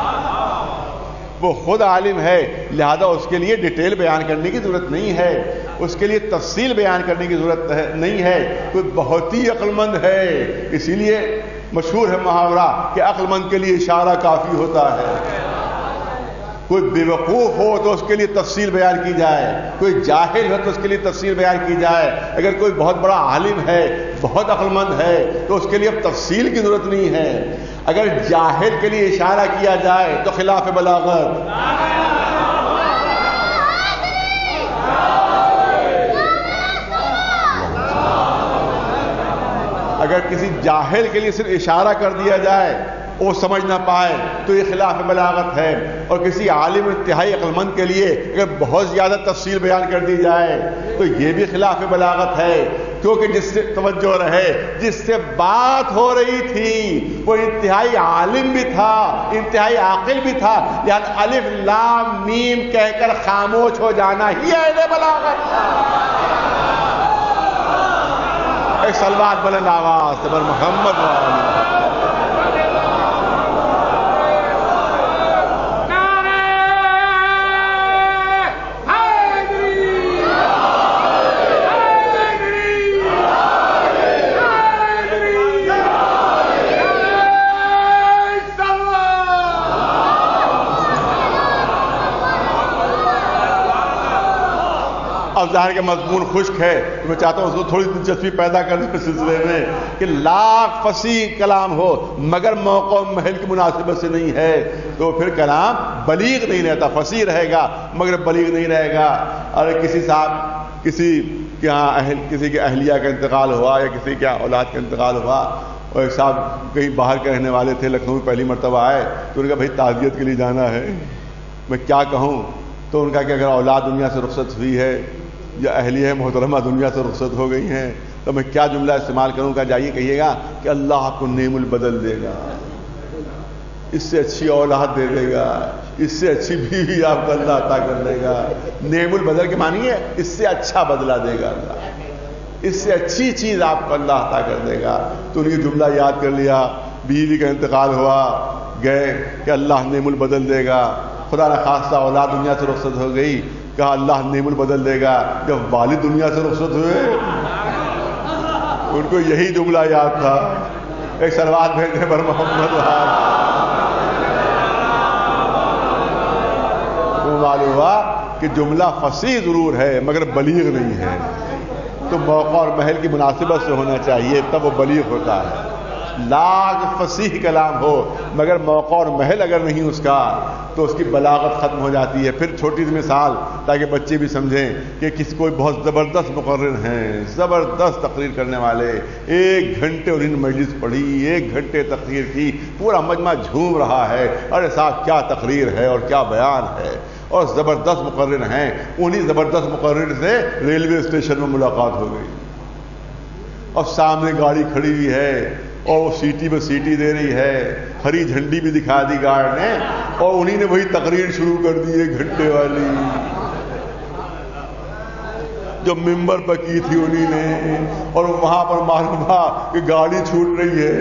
وہ خود عالم ہے، لہذا اس کے لیے ڈیٹیل بیان کرنے کی ضرورت نہیں ہے، اس کے لیے تفصیل بیان کرنے کی ضرورت نہیں ہے۔ کوئی بہت ہی عقل مند ہے، اسی لیے مشہور ہے محاورہ کہ عقل مند کے لیے اشارہ کافی ہوتا ہے۔ کوئی بے وقوف ہو تو اس کے لیے تفصیل بیان کی جائے، کوئی جاہل ہو تو اس کے لیے تفصیل بیان کی جائے۔ اگر کوئی بہت بڑا عالم ہے، بہت عقل مند ہے، تو اس کے لیے اب تفصیل کی ضرورت نہیں ہے۔ اگر جاہل کے لیے اشارہ کیا جائے تو خلاف بلاغت۔ اگر کسی جاہل کے لیے صرف اشارہ کر دیا جائے، وہ سمجھ نہ پائے، تو یہ خلاف بلاغت ہے۔ اور کسی عالم انتہائی عقل مند کے لیے اگر بہت زیادہ تفصیل بیان کر دی جائے تو یہ بھی خلاف بلاغت ہے۔ کیونکہ جس سے توجہ رہے جس سے بات ہو رہی تھی وہ انتہائی عالم بھی تھا، انتہائی عاقل بھی تھا، یعنی الف لام میم کہہ کر خاموش ہو جانا ہی اہل بلاغت۔ ایک صلوات بلند آواز سے بر محمد و اب ظاہر کے مضمون خشک ہے تو میں چاہتا ہوں اس کو تھوڑی دلچسپی پیدا کرنے کے سلسلے میں کہ لاکھ فصیح کلام ہو مگر موقع و محل کی مناسبت سے نہیں ہے تو پھر کلام بلیغ نہیں رہتا، فصیح رہے گا مگر بلیغ نہیں رہے گا۔ اور کسی صاحب کسی کے اہلیہ کا انتقال ہوا یا کسی کے اولاد کا انتقال ہوا اور ایک صاحب کہیں باہر کے رہنے والے تھے، لکھنؤ میں پہلی مرتبہ آئے تو انہوں نے کہا بھائی تعزیت کے لیے جانا ہے، میں کیا کہوں؟ تو ان کا کہ اگر اولاد دنیا سے رخصت ہوئی ہے یا اہلیہ محترمہ دنیا سے رخصت ہو گئی ہیں تو میں کیا جملہ استعمال کروں گا؟ جائیے کہیے گا کہ اللہ آپ کو نعم البدل دے گا، اس سے اچھی اولاد دے دے گا، اس سے اچھی بیوی آپ کو اللہ عطا کر دے گا۔ نعم البدل کے معنی ہے اس سے اچھا بدلہ دے گا اللہ، اس سے اچھی چیز آپ کو اللہ عطا کر دے گا۔ تو ان کی جملہ یاد کر لیا، بیوی کا انتقال ہوا، گئے کہ اللہ نعم البدل دے گا، خدا نہ خواستہ اولاد دنیا سے رخصت ہو گئی، کہا اللہ نعم البدل دے گا۔ جب والد دنیا سے رخصت ہوئے ان کو یہی جملہ یاد تھا۔ ایک صلوات بھیجنے پر محمد تو معلوم ہوا کہ جملہ فصیح ضرور ہے مگر بلیغ نہیں ہے، تو موقع اور محل کی مناسبت سے ہونا چاہیے تب وہ بلیغ ہوتا ہے۔ لاکھ فصیح کلام ہو مگر موقع اور محل اگر نہیں اس کا تو اس کی بلاغت ختم ہو جاتی ہے۔ پھر چھوٹی سی مثال تاکہ بچے بھی سمجھیں کہ کوئی بہت زبردست مقرر ہیں، زبردست تقریر کرنے والے، 1 گھنٹے انہوں نے مجلس پڑھی، 1 گھنٹے تقریر کی، پورا مجمع جھوم رہا ہے، ارے صاحب کیا تقریر ہے اور کیا بیان ہے، اور زبردست مقرر ہیں۔ انہی زبردست مقرر سے ریلوے اسٹیشن میں ملاقات ہو گئی اور سامنے گاڑی کھڑی ہوئی ہے اور وہ سیٹی پہ سیٹی دے رہی ہے، ہری جھنڈی بھی دکھا دی گارڈ نے، اور انہی نے وہی تقریر شروع کر دی 1 گھنٹے والی جو ممبر پر کی تھی انہی نے۔ اور وہاں پر معلوم ہوا کہ گاڑی چھوٹ رہی ہے،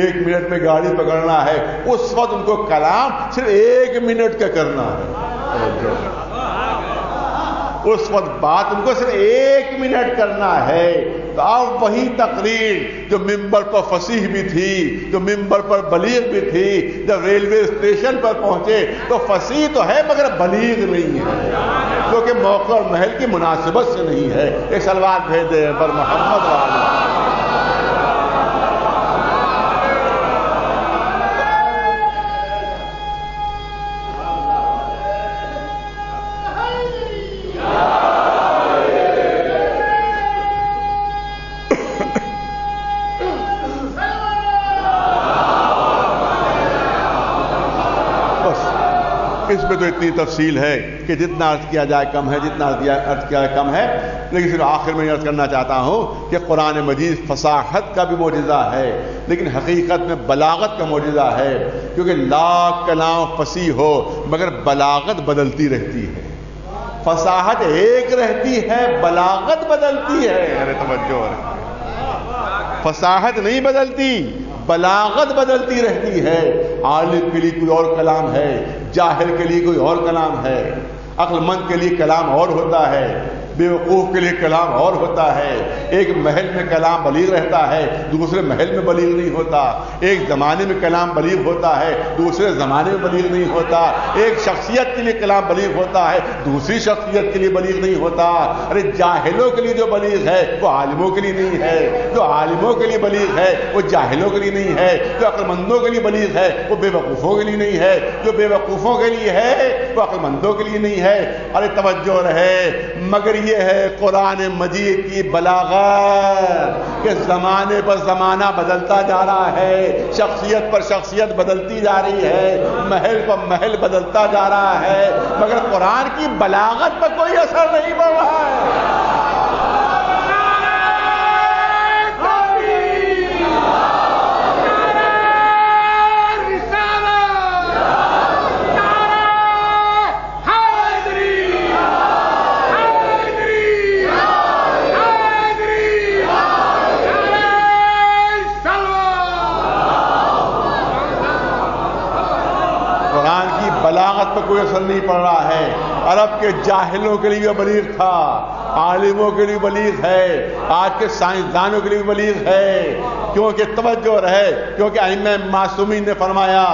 1 منٹ میں گاڑی پکڑنا ہے، اس وقت ان کو کلام صرف 1 منٹ کا کرنا ہے، اس وقت بات ان کو صرف 1 منٹ کرنا ہے۔ تو اب وہی تقریر جو ممبر پر فصیح بھی تھی، جو ممبر پر بلیغ بھی تھی، جب ریلوے اسٹیشن پر پہنچے تو فصیح تو ہے مگر بلیغ نہیں ہے، کیونکہ موقع اور محل کی مناسبت سے نہیں ہے۔ ایک صلوات بھیج دیں پر محمد والی۔ اس میں تو اتنی تفصیل ہے کہ جتنا عرض کیا جائے کم ہے، جتنا عرض کیا جائے کم ہے، لیکن صرف آخر میں عرض کرنا چاہتا ہوں کہ قرآن مجید فصاحت کا بھی معجزہ ہے لیکن حقیقت میں بلاغت کا معجزہ ہے، کیونکہ لاکھ کلام فصیح ہو مگر بلاغت بدلتی رہتی ہے۔ فصاحت ایک رہتی ہے، بلاغت بدلتی ہے۔ ارے توجہ ہے، فصاحت نہیں بدلتی، بلاغت بدلتی رہتی ہے۔ عالم کے لیے کوئی اور کلام ہے، جاہل کے لیے کوئی اور کلام ہے، عقل مند کے لیے کلام اور ہوتا ہے، بے وقوف کے لیے کلام اور ہوتا ہے۔ ایک محل میں کلام بلیغ رہتا ہے، دوسرے محل میں بلیغ نہیں ہوتا۔ ایک زمانے میں کلام بلیغ ہوتا ہے، دوسرے زمانے میں بلیغ نہیں ہوتا۔ ایک شخصیت کے لیے کلام بلیغ ہوتا ہے، دوسری شخصیت کے لیے بلیغ نہیں ہوتا۔ ارے جاہلوں کے لیے جو بلیغ ہے وہ عالموں کے لیے نہیں ہے، جو عالموں کے لیے بلیغ ہے وہ جاہلوں کے لیے نہیں ہے، جو عقل مندوں کے لیے بلیغ ہے وہ بے وقوفوں کے لیے نہیں ہے، جو بے وقوفوں کے لیے ہے وہ عقل مندوں کے لیے نہیں ہے۔ ارے توجہ رہے، مگر یہ ہے قرآن مجید کی بلاغت کہ زمانے پر زمانہ بدلتا جا رہا ہے، شخصیت پر شخصیت بدلتی جا رہی ہے، محل پر محل بدلتا جا رہا ہے، مگر قرآن کی بلاغت پر کوئی اثر نہیں پڑ رہا ہے۔ پہ کوئی اثر نہیں پڑ رہا ہے. عرب کے جاہلوں کے لیے بھی بلیغ تھا, عالموں کے لیے بلیغ ہے, آج کے سائنسدانوں کے لیے بلیغ ہے. کیونکہ توجہ رہے, کیونکہ ائمہ معصومین نے فرمایا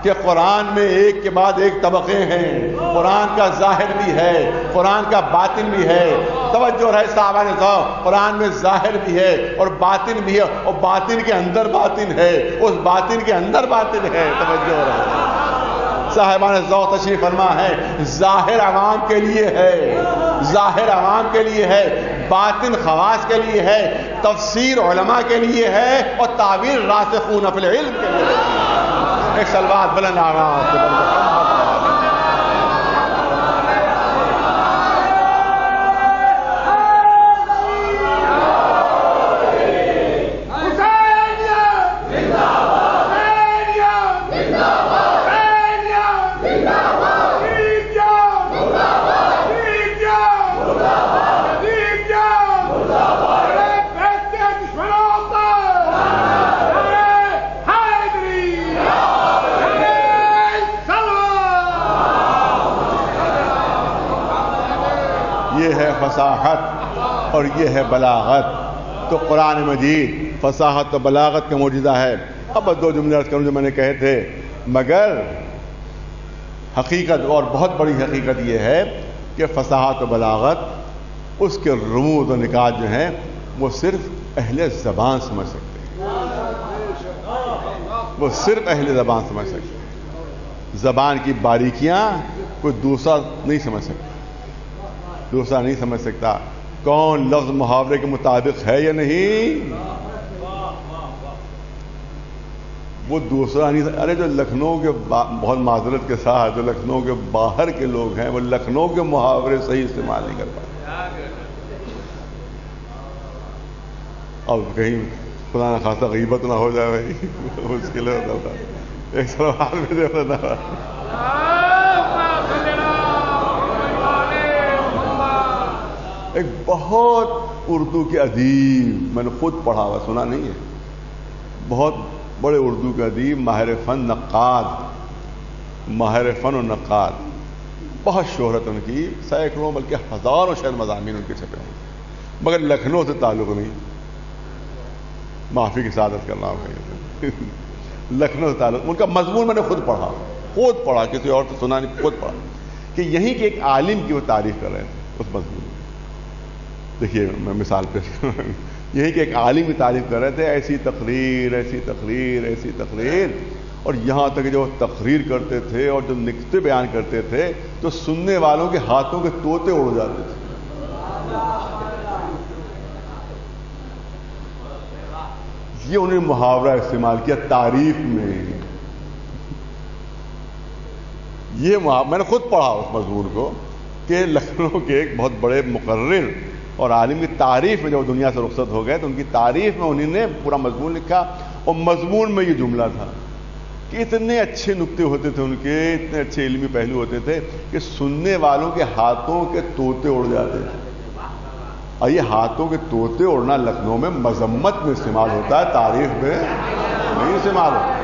کہ قرآن میں ایک کے بعد ایک طبقے ہیں. قرآن کا ظاہر بھی ہے, قرآن کا باطن بھی ہے. توجہ رہے صحابہ نے کہا قرآن میں ظاہر بھی ہے اور باطن بھی ہے, اور باطن کے اندر باطن ہے, اس باطن کے اندر باطن ہے. توجہ رہے صاحبان ذوق تشریف فرما ہے, ظاہر عوام کے لیے ہے, ظاہر عوام کے لیے ہے, باطن خواص کے لیے ہے, تفسیر علماء کے لیے ہے, اور تعبیر راسخون فی العلم کے لیے ہے. ایک سلوات بلند آواز سے فصاحت اور یہ ہے بلاغت. تو قرآن مجید فصاحت و بلاغت کا معجزہ ہے. اب بس 2 جملے عرض کروں جو میں نے کہے تھے, مگر حقیقت اور بہت بڑی حقیقت یہ ہے کہ فصاحت و بلاغت اس کے رموز و نکات جو ہیں وہ صرف اہل زبان سمجھ سکتے ہیں, وہ صرف اہل زبان سمجھ سکتے ہیں. زبان کی باریکیاں کوئی دوسرا نہیں سمجھ سکتا, دوسرا نہیں سمجھ سکتا. کون لفظ محاورے کے مطابق ہے یا نہیں وہ دوسرا نہیں. ارے جو لکھنؤ کے بہت معذرت کے ساتھ جو لکھنؤ کے باہر کے لوگ ہیں وہ لکھنؤ کے محاورے صحیح استعمال نہیں کر پاتے. اب کہیں خدا نہ خاصا غیبت نہ ہو جائے بھائی, مشکل ہوتا تھا. ایک سوال میں دیکھنا ایک بہت اردو کے ادیب, میں نے خود پڑھا ہوا, سنا نہیں ہے, بہت بڑے اردو کے ادیب, ماہر فن نقاد, ماہر فن و نقاد, بہت شہرت ان کی, سینکڑوں بلکہ ہزاروں شعر مضامین ان کے چھپے ہیں, مگر لکھنؤ سے تعلق نہیں. معافی کی سعادت کرنا ہوگا. لکھنؤ سے تعلق, ان کا مضمون میں نے خود پڑھا, کسی اور سے سنا نہیں, خود پڑھا کہ یہیں کے ایک عالم کی وہ تعریف کر رہے ہیں اس مضمون میں. دیکھیے میں مثال پیش کر رہا ہوں, یہی کہ ایک عالم کی تعریف کر رہے تھے, ایسی تقریر ایسی تقریر ایسی تقریر, اور یہاں تک جو تقریر کرتے تھے اور جو نکتے بیان کرتے تھے تو سننے والوں کے ہاتھوں کے طوطے اڑ جاتے تھے. یہ انہوں نے محاورہ استعمال کیا تعریف میں. یہ میں نے خود پڑھا اس مضمون کو کہ لکھنؤ کے ایک بہت بڑے مقرر اور عالم کی تعریف میں جب دنیا سے رخصت ہو گئے تو ان کی تعریف میں انہوں نے پورا مضمون لکھا, اور مضمون میں یہ جملہ تھا کہ اتنے اچھے نکتے ہوتے تھے ان کے, اتنے اچھے علمی پہلو ہوتے تھے کہ سننے والوں کے ہاتھوں کے طوطے اڑ جاتے تھے. اور یہ ہاتھوں کے طوطے اڑنا لکھنؤ میں مذمت میں استعمال ہوتا ہے, تعریف میں نہیں استعمال ہوتا.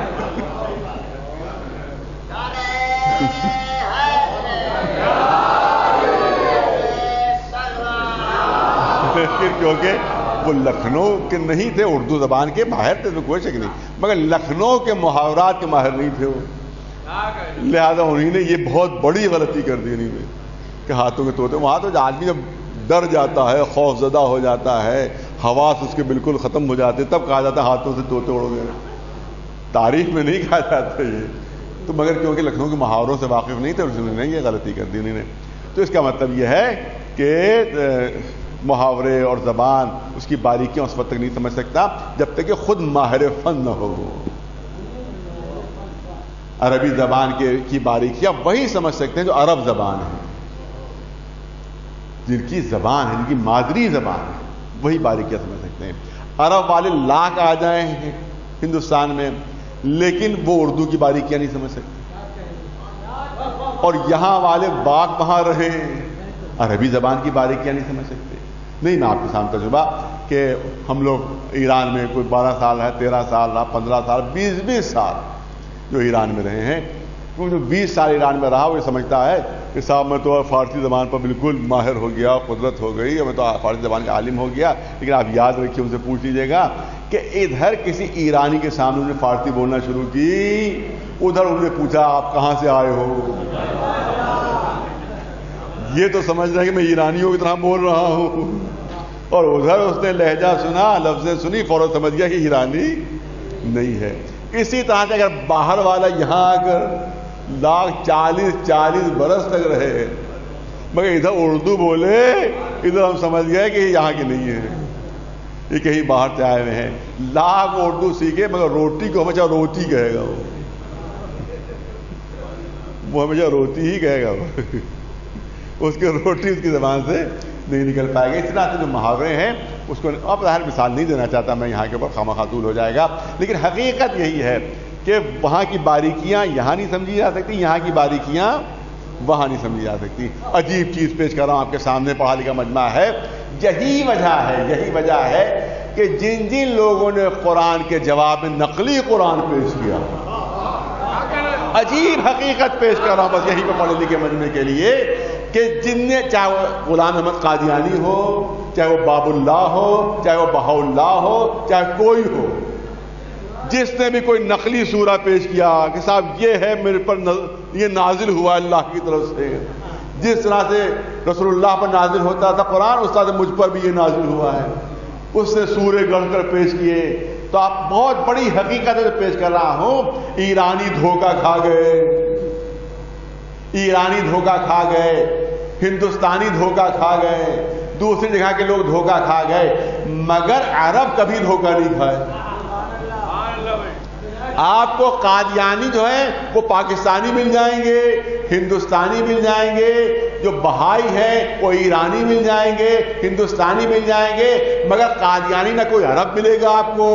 کیونکہ وہ لکھنؤ کے نہیں تھے, اردو زبان کے باہر تھے تو کوئی شک نہیں, مگر لکھنؤ کے محاورات کے ماہر نہیں تھے وہ, لہذا انہوں نے یہ بہت بڑی غلطی کر دی انہوں نے کہ ہاتھوں کے طوطے. وہاں تو آدمی جب ڈر جاتا ہے, خوف زدہ ہو جاتا ہے, حواس اس کے بالکل ختم ہو جاتے, تب کہا جاتا ہے ہاتھوں سے طوطے اڑ گئے. تعریف میں نہیں کہا جاتا یہ تو, مگر کیونکہ لکھنؤ کے محاوروں سے واقف نہیں تھے اس نے یہ غلطی کر دی انہوں نے. تو اس کا مطلب یہ ہے کہ محاورے اور زبان اس کی باریکیاں اس وقت تک نہیں سمجھ سکتا جب تک کہ خود ماہر فن نہ ہو. عربی زبان کی باریکیاں وہی سمجھ سکتے ہیں جو عرب زبان ہے, جن کی زبان ہے, جن کی مادری زبان ہے, وہی باریکیاں سمجھ سکتے ہیں. عرب والے لاکھ آ جائیں ہندوستان میں لیکن وہ اردو کی باریکیاں نہیں سمجھ سکتے, اور یہاں والے باغ وہاں رہے عربی زبان کی باریکیاں نہیں سمجھ سکتے. نہیں, میں آپ کے سامنے تجربہ کہ ہم لوگ ایران میں کوئی 12 سال ہے, 13 سال رہا, 15 سال, 20 سال جو ایران میں رہے ہیں, جو 20 سال ایران میں رہا وہ یہ سمجھتا ہے کہ صاحب میں تو فارسی زبان پر بالکل ماہر ہو گیا، قدرت ہو گئی، میں تو فارسی زبان کا عالم ہو گیا. لیکن آپ یاد رکھیے، ان سے پوچھ لیجیے گا کہ ادھر کسی ایرانی کے سامنے انہوں نے فارسی بولنا شروع کی، ادھر انہوں نے پوچھا آپ کہاں سے آئے ہو. یہ تو سمجھ رہے ہیں کہ میں ایرانیوں کی طرح بول رہا ہوں، اور ادھر اس نے لہجہ سنا، لفظیں سنی، فوراً سمجھ گیا کہ ایرانی نہیں ہے. اسی طرح سے اگر باہر والا یہاں آ کر لاکھ 40 برس تک رہے مگر ادھر اردو بولے، ادھر ہم سمجھ گئے کہ یہاں کے نہیں ہے، یہ کہیں باہر سے آئے ہوئے ہیں. لاکھ اردو سیکھے مگر روٹی کو ہمیشہ روٹی کہے گا، وہ ہمیشہ روٹی ہی کہے گا، اس کی روٹی اس کی زبان سے نہیں نکل پائے گا. اس طرح سے جو محاورے ہیں اس کو اب ظاہر مثال نہیں دینا چاہتا میں یہاں کے اوپر، خواہ مخواہ طول ہو جائے گا. لیکن حقیقت یہی ہے کہ وہاں کی باریکیاں یہاں نہیں سمجھی جا سکتی، یہاں کی باریکیاں وہاں نہیں سمجھی جا سکتی. عجیب چیز پیش کر رہا ہوں آپ کے سامنے، پڑھا لکھا مجمع ہے. یہی وجہ ہے کہ جن لوگوں نے قرآن کے جواب میں نقلی قرآن پیش کیا، عجیب حقیقت پیش کر رہا ہوں بس یہیں پہ پڑھے لکھے مجمع کے لیے، کہ جن نے، چاہے وہ غلام احمد قادیانی ہو، چاہے وہ باب اللہ ہو، چاہے وہ بہاء اللہ ہو، چاہے کوئی ہو، جس نے بھی کوئی نقلی سورہ پیش کیا کہ صاحب یہ ہے میرے پر یہ نازل ہوا اللہ کی طرف سے، جس طرح سے رسول اللہ پر نازل ہوتا تھا قرآن، اس طرح سے مجھ پر بھی یہ نازل ہوا ہے، اس نے سورے گڑھ کر پیش کیے. تو آپ بہت بڑی حقیقت ہے جو پیش کر رہا ہوں. ایرانی دھوکہ کھا گئے، ایرانی دھوکہ کھا گئے، ہندوستانی دھوکہ کھا گئے، دوسری جگہ کے لوگ دھوکہ کھا گئے، مگر عرب کبھی دھوکہ نہیں کھائے. آپ کو قادیانی جو ہے وہ پاکستانی مل جائیں گے، ہندوستانی مل جائیں گے، جو بہائی ہے وہ ایرانی مل جائیں گے، ہندوستانی مل جائیں گے، مگر قادیانی نہ کوئی عرب ملے گا آپ کو،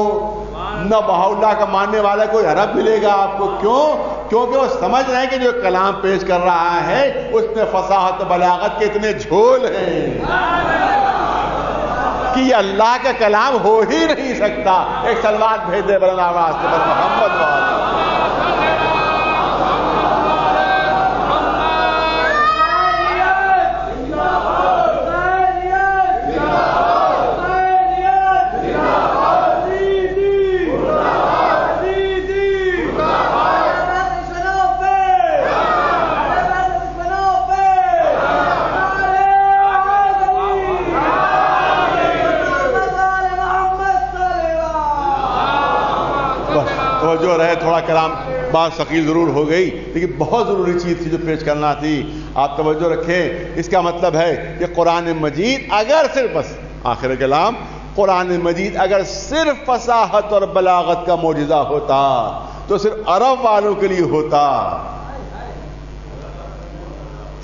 نہ بہاء اللہ کا ماننے والا کوئی عرب ملے گا آپ کو. کیوں؟ کیونکہ وہ سمجھ رہے ہیں کہ جو کلام پیش کر رہا ہے اس میں فصاحت و بلاغت کے اتنے جھول ہیں کہ یہ اللہ کا کلام ہو ہی نہیں سکتا. ایک سلوات بھیج دے بلند آواز سے بس محمد والا. جو رہے تھوڑا کلام بات ثقیل ضرور ہو گئی لیکن بہت ضروری چیز تھی جو پیش کرنا تھی. آپ توجہ رکھیں. اس کا مطلب ہے کہ قرآن مجید اگر صرف، بس آخر کلام، قرآن مجید اگر صرف فصاحت اور بلاغت کا معجزہ ہوتا تو صرف عرب والوں کے لیے ہوتا،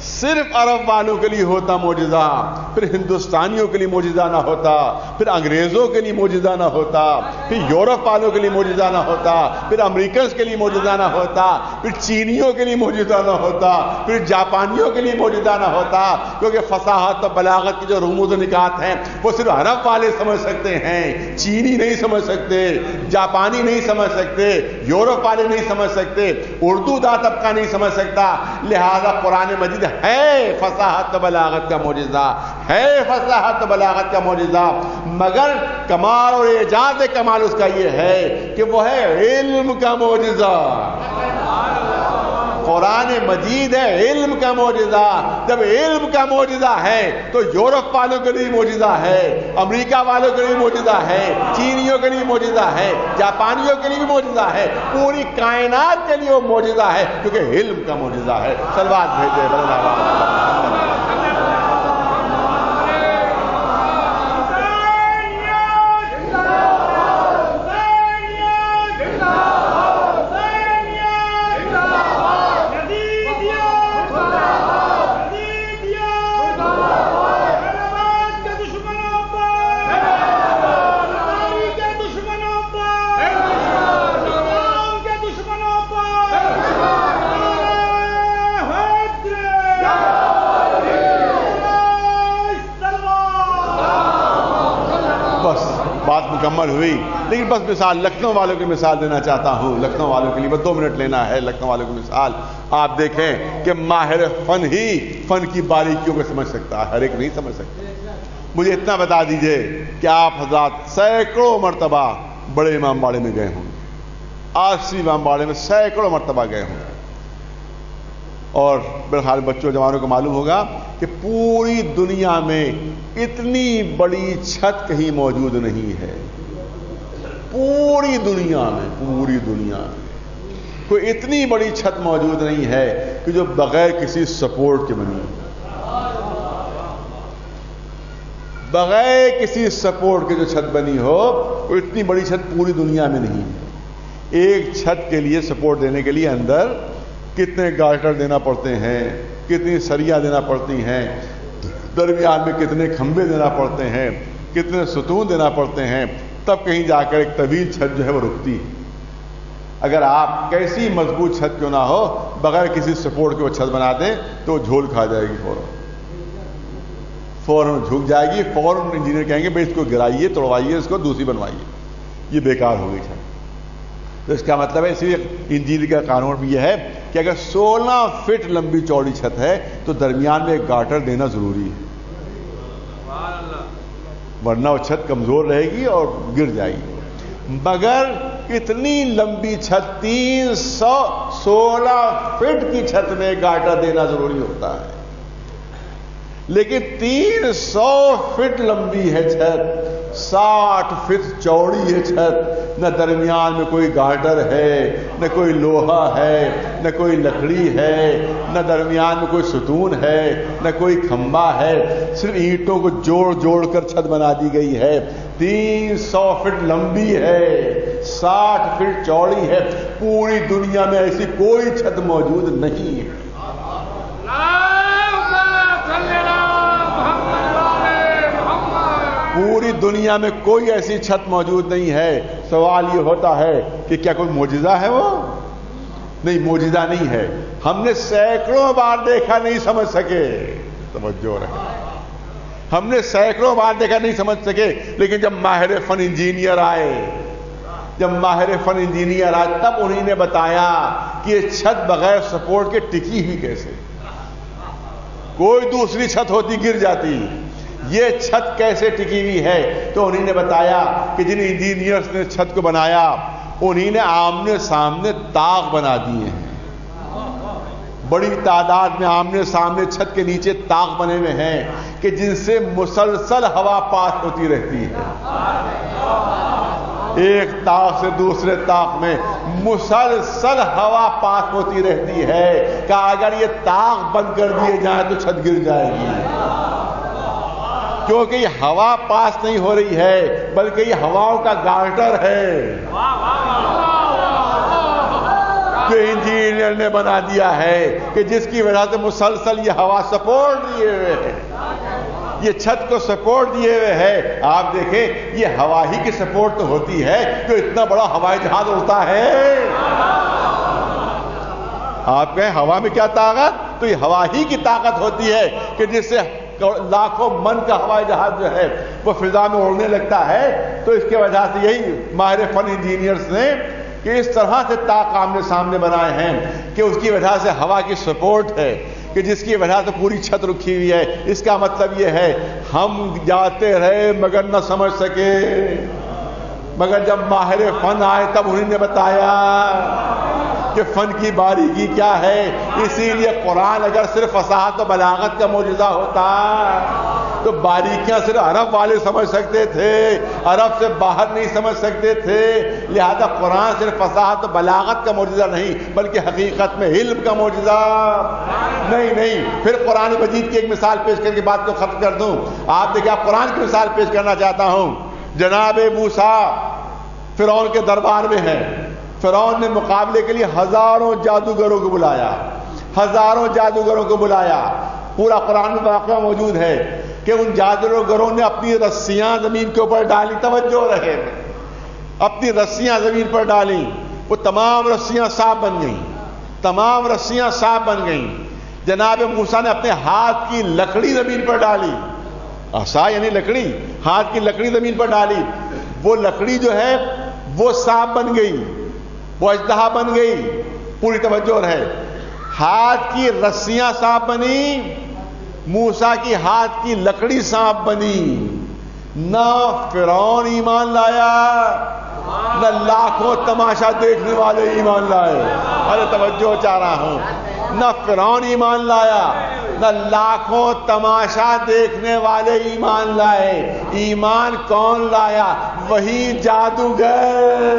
صرف عرب والوں کے لیے ہوتا معجزہ، پھر ہندوستانیوں کے لیے معجزہ نہ ہوتا، پھر انگریزوں کے لیے معجزہ نہ ہوتا، پھر یورپ والوں کے لیے معجزہ نہ ہوتا، پھر امریکنز کے لیے معجزہ نہ ہوتا، پھر چینیوں کے لیے معجزہ نہ ہوتا، پھر جاپانیوں کے لیے معجزہ نہ ہوتا. کیونکہ فصاحت و بلاغت کی جو رموز و نکات ہیں وہ صرف عرب والے سمجھ سکتے ہیں، چینی نہیں سمجھ سکتے، جاپانی نہیں سمجھ سکتے، یورپ والے نہیں سمجھ سکتے، اردو دا طبقہ نہیں سمجھ سکتا. لہذا قرآن مجید ہے فصاحت و بلاغت کا معجزہ، ہے فصاحت و بلاغت کا معجزہ، مگر کمال اور اعجاز کمال اس کا یہ ہے کہ وہ ہے علم کا معجزہ. قرآن مجید ہے علم کا معجزہ. جب علم کا معجزہ ہے تو یورپ والوں کے لیے معجزہ ہے، امریکہ والوں کے لیے معجزہ ہے، چینیوں کے لیے معجزہ ہے، جاپانیوں کے لیے بھی معجزہ ہے، پوری کائنات کے لیے وہ معجزہ ہے کیونکہ علم کا معجزہ ہے. صلوات بھیجے بلند آواز. مکمل ہوئی. لیکن بس مثال لکھنؤ والوں کی مثال دینا چاہتا ہوں. لکھنؤ والوں کے لیے بس 2 منٹ لینا ہے. لکھنؤ والوں کی مثال آپ دیکھیں کہ ماہر فن ہی فن کی باریکیوں کو سمجھ سکتا ہے، ہر ایک نہیں سمجھ سکتا۔ مجھے اتنا بتا دیجئے کہ آپ حضرات سینکڑوں مرتبہ بڑے امام باڑے میں گئے ہوں گے، آسری امام باڑے میں سینکڑوں مرتبہ گئے ہوں گے، اور بالحال بچوں جوانوں کو معلوم ہوگا کہ پوری دنیا میں اتنی بڑی چھت کہیں موجود نہیں ہے، پوری دنیا میں کوئی اتنی بڑی چھت موجود نہیں ہے کہ جو بغیر کسی سپورٹ کے بنی ہو، بغیر کسی سپورٹ کے جو چھت بنی ہو، وہ اتنی بڑی چھت پوری دنیا میں نہیں ہے۔ ایک چھت کے لیے سپورٹ دینے کے لیے اندر کتنے گارٹر دینا پڑتے ہیں، کتنی سریاں دینا پڑتی ہیں، درمیان میں کتنے کھمبے دینا پڑتے ہیں، کتنے ستون دینا پڑتے ہیں، تب کہیں جا کر ایک طویل چھت جو ہے وہ رکتی ہے۔ اگر آپ کیسی مضبوط چھت کیوں نہ ہو، بغیر کسی سپورٹ کے وہ چھت بنا دیں تو جھول کھا جائے گی، فوراً جھک جائے گی، فوراً انجینئر کہیں گے بھائی اس کو گرائیے، توڑوائیے، اس کو دوسری بنوائیے، یہ بیکار ہو گئی چھت۔ تو اس کا مطلب ہے، اسی لیے انجینئر کا قانون بھی یہ ہے کہ اگر 16 فٹ لمبی چوڑی چھت ہے تو درمیان میں ایک گارٹر دینا ضروری ہے، ورنہ وہ چھت کمزور رہے گی اور گر جائے گی۔ مگر اتنی لمبی چھت 316 فٹ کی چھت میں گارٹر دینا ضروری ہوتا ہے، لیکن 300 فٹ لمبی ہے چھت، 60 فٹ چوڑی ہے چھت، نہ درمیان میں کوئی گارٹر ہے، نہ کوئی لوہا ہے، نہ کوئی لکڑی ہے، نہ درمیان میں کوئی ستون ہے، نہ کوئی کھمبا ہے، صرف اینٹوں کو جوڑ جوڑ کر چھت بنا دی گئی ہے۔ 300 فٹ لمبی ہے، 60 فٹ چوڑی ہے، پوری دنیا میں ایسی کوئی چھت موجود نہیں ہے۔ پوری دنیا میں کوئی ایسی چھت موجود نہیں ہے۔ سوال یہ ہوتا ہے کہ کیا کوئی معجزہ ہے؟ وہ نہیں، معجزہ نہیں ہے، ہم نے سینکڑوں بار دیکھا، نہیں سمجھ سکے، توجہ رہے، ہم نے سینکڑوں بار دیکھا، نہیں سمجھ سکے، لیکن جب ماہر فن انجینئر آئے، تب انہی نے بتایا کہ یہ چھت بغیر سپورٹ کے ٹکی ہوئی کیسے، کوئی دوسری چھت ہوتی گر جاتی، یہ چھت کیسے ٹکی ہوئی ہے؟ تو انہی نے بتایا کہ جن انجینئرز نے چھت کو بنایا انہی نے آمنے سامنے طاق بنا دیے ہیں، بڑی تعداد میں آمنے سامنے چھت کے نیچے طاق بنے ہوئے ہیں کہ جن سے مسلسل ہوا پاس ہوتی رہتی ہے، ایک طاق سے دوسرے طاق میں مسلسل ہوا پاس ہوتی رہتی ہے کہ اگر یہ طاق بند کر دیے جائیں تو چھت گر جائے گی، کیونکہ یہ ہوا پاس نہیں ہو رہی ہے بلکہ یہ ہواؤں کا گارٹر ہے جو انجینئر نے بنا دیا ہے کہ جس کی وجہ سے مسلسل یہ ہوا سپورٹ دیے ہوئے ہے، یہ چھت کو سپورٹ دیے ہوئے ہے۔ آپ دیکھیں یہ ہوا ہی کی سپورٹ تو ہوتی ہے جو اتنا بڑا ہوائی جہاز اڑتا ہے۔ آپ کہیں ہوا میں کیا طاقت؟ تو یہ ہوا ہی کی طاقت ہوتی ہے کہ جس سے لاکھوں من کا ہوائی جہاز جو ہے وہ فضا میں اڑنے لگتا ہے۔ تو اس کے وجہ سے یہی ماہر فن انجینئرز نے کہ اس طرح سے طاق آمنے سامنے بنائے ہیں کہ اس کی وجہ سے ہوا کی سپورٹ ہے کہ جس کی وجہ سے پوری چھت رکھی ہوئی ہے۔ اس کا مطلب یہ ہے ہم جاتے رہے مگر نہ سمجھ سکے، مگر جب ماہر فن آئے تب انہوں نے بتایا کہ فن کی باریکی کیا ہے۔ اسی لیے قرآن اگر صرف فصاحت و بلاغت کا معجزہ ہوتا تو باریکیاں صرف عرب والے سمجھ سکتے تھے، عرب سے باہر نہیں سمجھ سکتے تھے، لہذا قرآن صرف فصاحت و بلاغت کا معجزہ نہیں بلکہ حقیقت میں علم کا معجزہ نہیں۔ پھر قرآن مجید کی ایک مثال پیش کر کے بات کو ختم کر دوں۔ آپ دیکھیں، آپ قرآن کی مثال پیش کرنا چاہتا ہوں۔ جناب موسیٰ فرعون کے دربار میں ہیں، فرعون نے مقابلے کے لیے ہزاروں جادوگروں کو بلایا، پورا قرآن میں واقعہ موجود ہے کہ ان جادوگروں نے اپنی رسیاں زمین کے اوپر ڈالی، توجہ رہے، اپنی رسیاں زمین پر ڈالی، وہ تمام رسیاں صاف بن گئیں۔ جناب موسیٰ نے اپنے ہاتھ کی لکڑی زمین پر ڈالی، عصا یعنی لکڑی، ہاتھ کی لکڑی زمین پر ڈالی، وہ لکڑی جو ہے وہ صاف بن گئی، وہ اژدہا بن گئی، پوری توجہ ہے۔ ہاتھ کی رسیاں سانپ بنی، موسیٰ کی ہاتھ کی لکڑی سانپ بنی. نہ فرعون ایمان لایا، نہ لاکھوں تماشا دیکھنے والے ایمان لائے. ارے توجہ چاہ رہا ہوں. نہ فرعون ایمان لایا، نہ لاکھوں تماشا دیکھنے والے ایمان لائے. ایمان کون لایا؟ وہی جادوگر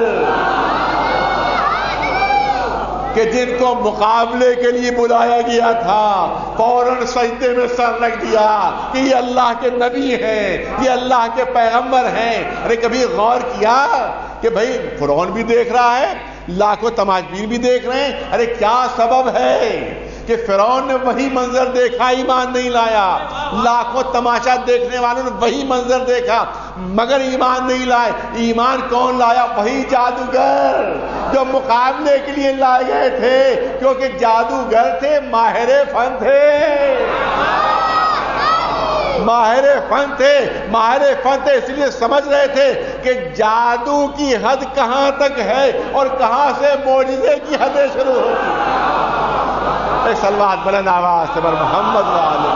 کہ جن کو مقابلے کے لیے بلایا گیا تھا فوراً سجدے میں سر رکھ دیا کہ یہ اللہ کے نبی ہیں، یہ اللہ کے پیغمبر ہیں. ارے کبھی غور کیا کہ بھئی فرعون بھی دیکھ رہا ہے، لاکھوں تماشبین بھی دیکھ رہے ہیں. ارے کیا سبب ہے کہ فرعون نے وہی منظر دیکھا، ایمان نہیں لایا؟ لاکھوں تماشا دیکھنے والوں نے وہی منظر دیکھا مگر ایمان نہیں لائے. ایمان کون لایا؟ وہی جادوگر جو مقابلے کے لیے لائے گئے تھے، کیونکہ جادوگر تھے، ماہر فن تھے، ماہر فن تھے، ماہر فن تھے. اس لیے سمجھ رہے تھے کہ جادو کی حد کہاں تک ہے اور کہاں سے معجزے کی حدیں شروع ہوتی. ایک صلوات بلند آواز سے بر محمد و آلہ.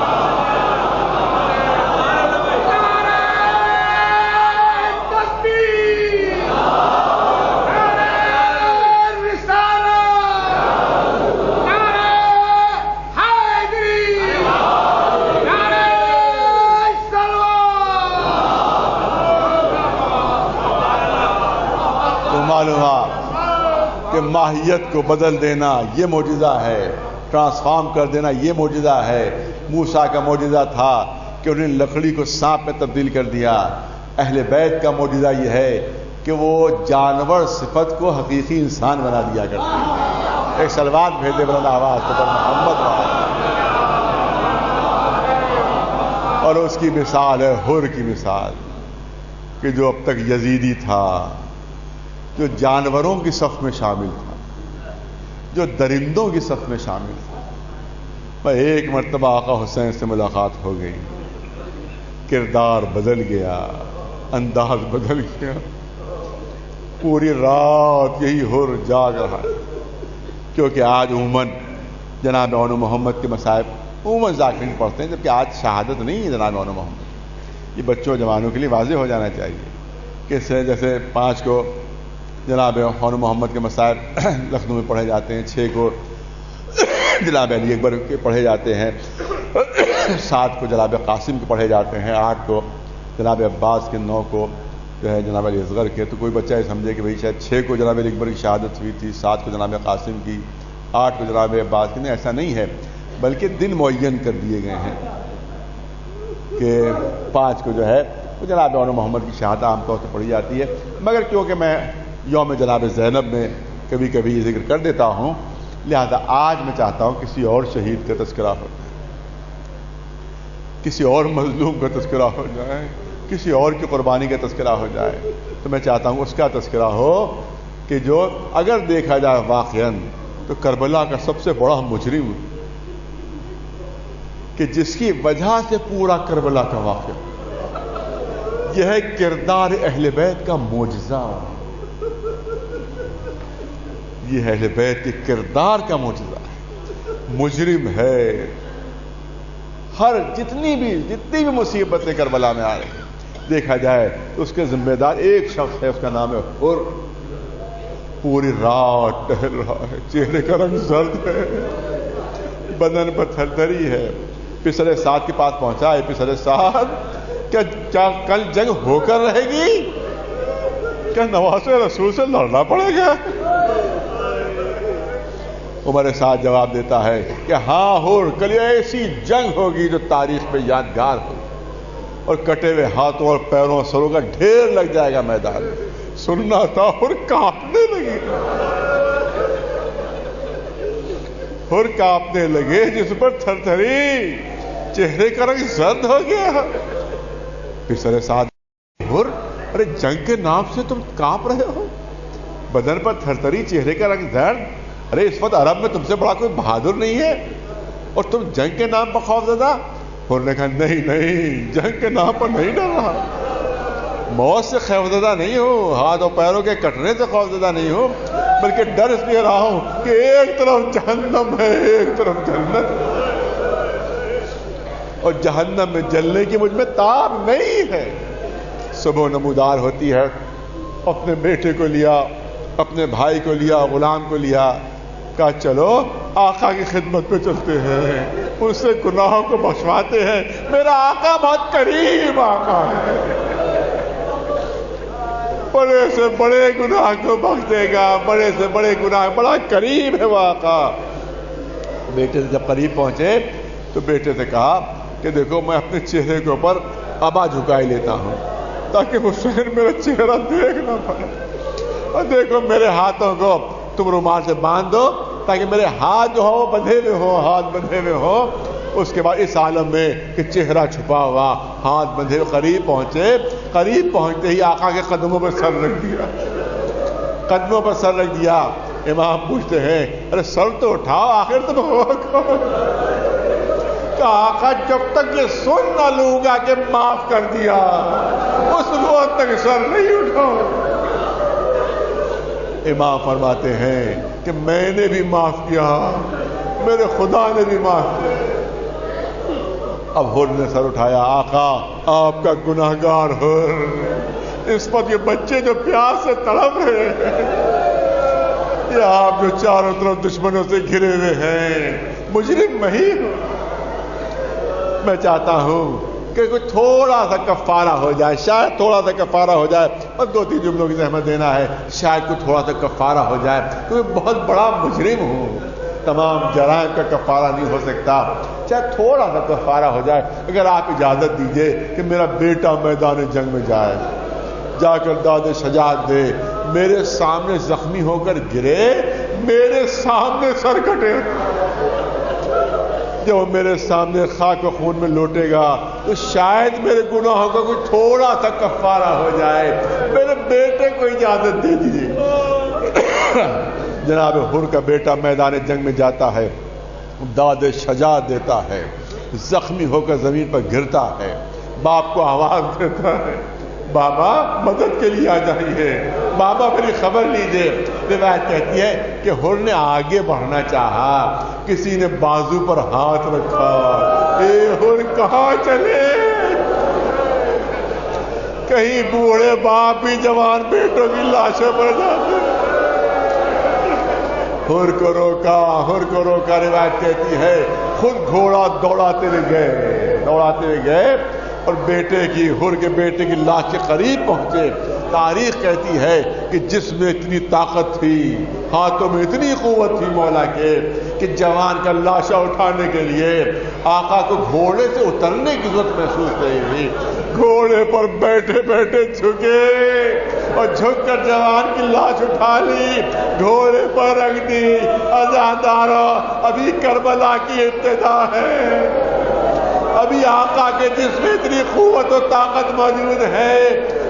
معلوم ہے کہ ماہیت کو بدل دینا یہ معجزہ ہے، ٹرانسفارم کر دینا یہ معجزہ ہے. موسیٰ کا معجزہ تھا کہ انہوں نے لکڑی کو سانپ میں تبدیل کر دیا. اہل بیت کا معجزہ یہ ہے کہ وہ جانور صفت کو حقیقی انسان بنا دیا کرتے ہیں. ایک صلوات بھیجے بلند آواز سے پر محمد وآلہ. اور اس کی مثال ہے حر کی مثال کہ جو اب تک یزیدی تھا، جو جانوروں کی صف میں شامل تھا، جو درندوں کی صف میں شامل تھا. میں ایک مرتبہ آقا حسین سے ملاقات ہو گئی، کردار بدل گیا، انداز بدل گیا. پوری رات یہی حر جاگ رہا ہے، کیونکہ آج عموماً جناب عون محمد کے مصائب عموماً ذاکرین پڑھتے ہیں، جبکہ آج شہادت نہیں ہے جناب عون محمد. یہ بچوں جوانوں کے لیے واضح ہو جانا چاہیے کہ جیسے 5 کو جناب عون محمد کے مصائب لکھنؤ میں پڑھے جاتے ہیں، 6 کو جناب علی اکبر کے پڑھے جاتے ہیں، 7 کو جناب قاسم کے پڑھے جاتے ہیں، 8 کو جناب عباس کے، 9 کو جو ہے جناب علی اصغر کے. تو کوئی بچہ یہ سمجھے کہ بھئی شاید 6 کو جناب علی اکبر کی شہادت ہوئی تھی، 7 کو جناب قاسم کی، 8 کو جناب عباس کی. نہیں، ایسا نہیں ہے، بلکہ دن معین کر دیے گئے ہیں کہ 5 کو جو ہے وہ جناب عون محمد کی شہادت عام طور سے پڑھی جاتی ہے. مگر کیونکہ میں یوم جناب زینب میں کبھی کبھی یہ ذکر کر دیتا ہوں، لہذا آج میں چاہتا ہوں کسی اور شہید کا تذکرہ ہو جائے، کسی اور مظلوم کا تذکرہ ہو جائے، کسی اور کی قربانی کا تذکرہ ہو جائے. تو میں چاہتا ہوں اس کا تذکرہ ہو کہ جو اگر دیکھا جائے واقعاً تو کربلا کا سب سے بڑا مجرم، کہ جس کی وجہ سے پورا کربلا کا واقعہ، یہ ہے کردار اہل بیت کا معجزہ. یہ اہل بیت کے کردار کا معجزہ ہے. مجرم ہے، ہر جتنی بھی مصیبتیں کربلا میں آ رہی ہیں، دیکھا جائے تو اس کے ذمہ دار ایک شخص ہے، اس کا نام ہے حر. پوری رات ٹہل رہا ہے، چہرے کا رنگ زرد ہے، بدن پر تھرتھری ہے. پسر سعد کے پاس پہنچا ہے، پسر سعد کیا کل جنگ ہو کر رہے گی؟ کیا نواز رسول سے لڑنا پڑے گا؟ عمر سعد جواب دیتا ہے کہ ہاں حر، کل ایسی جنگ ہوگی جو تاریخ میں یادگار ہوگی، اور کٹے ہوئے ہاتھوں اور پیروں اور سروں کا ڈھیر لگ جائے گا میدان میں. سننا تھا حر کانپنے لگی، حر کانپنے لگے، جس پر تھرتھری، چہرے کا رنگ زرد ہو گیا. پسر سعد، حر ارے جنگ کے نام سے تم کانپ رہے ہو، بدن پر تھرتھری، چہرے کا رنگ زرد. ارے اس وقت عرب میں تم سے بڑا کوئی بہادر نہیں ہے اور تم جنگ کے نام پر خوف زدہ. حر نے کہا نہیں، جنگ کے نام پر نہیں ڈر رہا، موت سے خوف زدہ نہیں ہوں، ہاتھ اور پیروں کے کٹنے سے خوف زدہ نہیں ہوں، بلکہ ڈر اس لیے رہا ہوں کہ ایک طرف جہنم ہے، ایک طرف جنت، اور جہنم میں جلنے کی مجھ میں تاب نہیں ہے۔ صبح نمودار ہوتی ہے، اپنے بیٹے کو لیا، اپنے بھائی کو لیا، غلام کو لیا، کہا چلو آقا کی خدمت پہ چلتے ہیں، اس سے گناہوں کو بخشواتے ہیں، میرا آقا بہت قریب آقا ہے، بڑے سے بڑے گناہ کو بخش دے گا، بڑے سے بڑے گناہ، بڑا قریب ہے وہ آقا۔ بیٹے سے جب قریب پہنچے تو بیٹے سے کہا کہ دیکھو میں اپنے چہرے کے اوپر ابا جھکائے لیتا ہوں تاکہ حسین میرا چہرہ دیکھ نہ پائے، اور دیکھو میرے ہاتھوں کو تم رومال سے باندھ دو تاکہ میرے ہاتھ جو ہو بندھے ہوئے ہو، ہاتھ بندھے ہوئے ہو۔ اس کے بعد اس عالم میں کہ چہرہ چھپا ہوا، ہاتھ بندھے ہوئے، قریب پہنچے، قریب پہنچتے ہی آقا کے قدموں پر سر رکھ دیا، قدموں پر سر رکھ دیا۔ امام پوچھتے ہیں ارے سر تو اٹھاؤ، آخر تم ہو کون؟ کہ آقا جب تک یہ سن نہ لوں گا کہ معاف کر دیا اس وقت تک سر نہیں اٹھاؤں۔ امام فرماتے ہیں کہ میں نے بھی معاف کیا، میرے خدا نے بھی معاف کیا۔ اب حر نے سر اٹھایا، آقا آپ کا گناہگار حر، اس وقت یہ بچے جو پیاس سے تڑپ رہے ہیں، یہ آپ جو چاروں طرف دشمنوں سے گھرے ہوئے ہیں، مجرم میں ہوں۔ میں چاہتا ہوں کہ کوئی تھوڑا سا کفارہ ہو جائے، شاید تھوڑا سا کفارہ ہو جائے، اور 2-3 جملوں کی زحمت دینا ہے، شاید کوئی تھوڑا سا کفارہ ہو جائے، کیونکہ بہت بڑا مجرم ہوں، تمام جرائم کا کفارہ نہیں ہو سکتا، شاید تھوڑا سا کفارہ ہو جائے۔ اگر آپ اجازت دیجئے کہ میرا بیٹا میدان جنگ میں جائے، جا کر داد شجاعت دے، میرے سامنے زخمی ہو کر گرے، میرے سامنے سر کٹے، جب وہ میرے سامنے خاک و خون میں لوٹے گا تو شاید میرے گناہوں کا کوئی تھوڑا سا کفارہ ہو جائے، میرے بیٹے کو اجازت دے دیجیے۔ جناب حر کا بیٹا میدان جنگ میں جاتا ہے، داد شجاعت دیتا ہے، زخمی ہو کر زمین پر گرتا ہے، باپ کو آواز دیتا ہے، بابا مدد کے لیے آ جائیے، بابا میری خبر لیجیے۔ روایت کہتی ہے کہ حر نے آگے بڑھنا چاہا، کسی نے بازو پر ہاتھ رکھا، اے حر کہاں چلے؟ کہیں بوڑھے باپ بھی جوان بیٹوں کی لاشوں پر جاتے۔ حر کو روکا، حر کو روکا۔ روایت کہتی ہے خود گھوڑا دوڑاتے ہوئے گئے اور بیٹے کی، حر کے بیٹے کی لاش کے قریب پہنچے۔ تاریخ کہتی ہے کہ جس میں اتنی طاقت تھی، ہاتھوں میں اتنی قوت تھی مولا کے، کہ جوان کا لاشا اٹھانے کے لیے آقا کو گھوڑے سے اترنے کی ضرورت محسوس نہیں ہوئی، گھوڑے پر بیٹھے بیٹھے جھکے اور جھک کر جوان کی لاش اٹھا لی، گھوڑے پر رکھ دی۔ عزادارو، ابھی کربلا کی ابتدا ہے، ابھی آقا کے جسم میں اتنی قوت و طاقت موجود ہے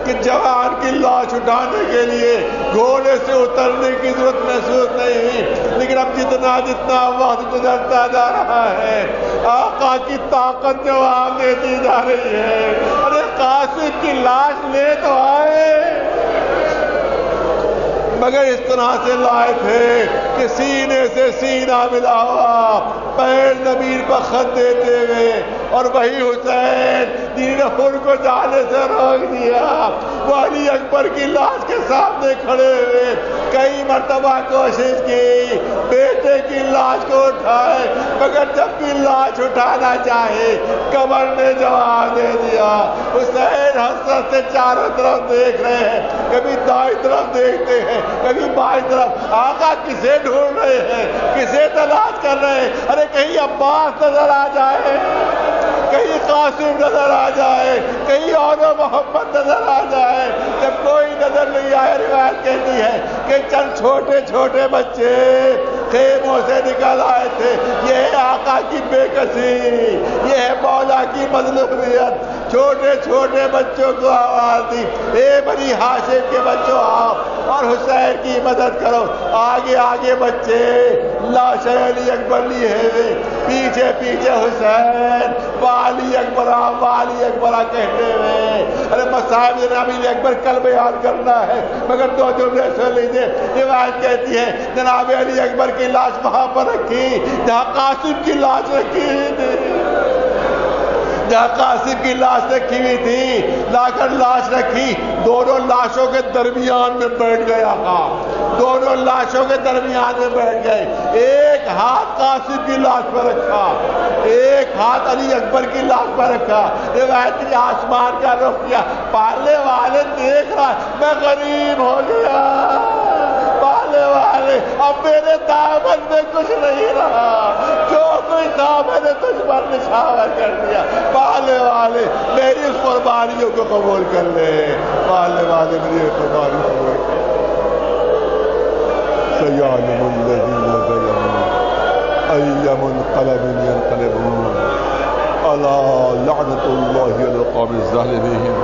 کہ جوان کی لاش اٹھانے کے لیے گھوڑے سے اترنے کی ضرورت محسوس نہیں، لیکن اب جتنا وقت گزرتا جا رہا ہے آقا کی طاقت جواب دیتی جا رہی ہے۔ ارے قاسم کی لاش لے تو آئے، مگر اس طرح سے لائے تھے کہ سینے سے سینہ ملا ہوا، پیر زمین پر خط دیتے ہوئے، اور وہی حسین جنہوں نے حر کو جانے سے روک دیا، وہ علی اکبر کی لاش کے سامنے کھڑے ہوئے کئی مرتبہ کوشش کی بیٹے کی لاش کو اٹھائے، مگر جب بھی لاش اٹھانا چاہے قبر نے جواب دے دیا۔ حسین حسرت سے چاروں طرف دیکھ رہے ہیں، کبھی دائیں طرف دیکھتے ہیں، کبھی بائیں طرف، آقا کسے ڈھونڈ رہے ہیں، کسے تلاش کر رہے ہیں؟ ارے کہیں عباس نظر آ جائے، کہیں قاسم نظر آ جائے، کہیں اور محمد نظر آ جائے۔ جب کوئی نظر نہیں آئے، روایت کہتی ہے کہ چند چھوٹے چھوٹے بچے خیموں سے نکل آئے تھے۔ یہ ہے آقا کی بے کسی، یہ ہے مولا کی مظلومیت۔ چھوٹے چھوٹے بچوں کو آواز دی، اے بنی ہاشم کے بچوں آؤ، اور حسین کی مدد کرو. آگے آگے بچے لاشیں علی اکبر لیے ہوئے، پیچھے پیچھے حسین والی اکبرہ والی اکبرہ کہتے ہوئے. ارے مصائب جناب علی اکبر کل بیان کرنا ہے مگر دو جملے سن لیجیے. روایت کہتی ہے جناب علی اکبر کی لاش وہاں پر رکھی جہاں قاسم کی لاش رکھی تھی، جہاں قاسم کی لاش رکھی ہوئی تھی. لا کر لاش رکھی، دونوں لاشوں کے درمیان میں بیٹھ گیا تھا، دونوں لاشوں کے درمیان میں بیٹھ گئے. ایک ہاتھ قاسم کی لاش پر رکھا، ایک ہاتھ علی اکبر کی لاش پر رکھا. روایت کی آسمان کا رخ کیا، پالنے والے دیکھ رہا میں غریب ہو گیا، پالنے والے اب میرے دامن میں کچھ نہیں رہا، جو کچھ تھا میں نے تجھ پر نشاور کر دیا. پالنے والے میری اس قربانیوں کو قبول کر لے، پالنے والے میری قربانی قبول کر لے. سيعلم الذين ظلموا أي منقلب ينقلبون ألا لعنة الله على القوم الظالمين.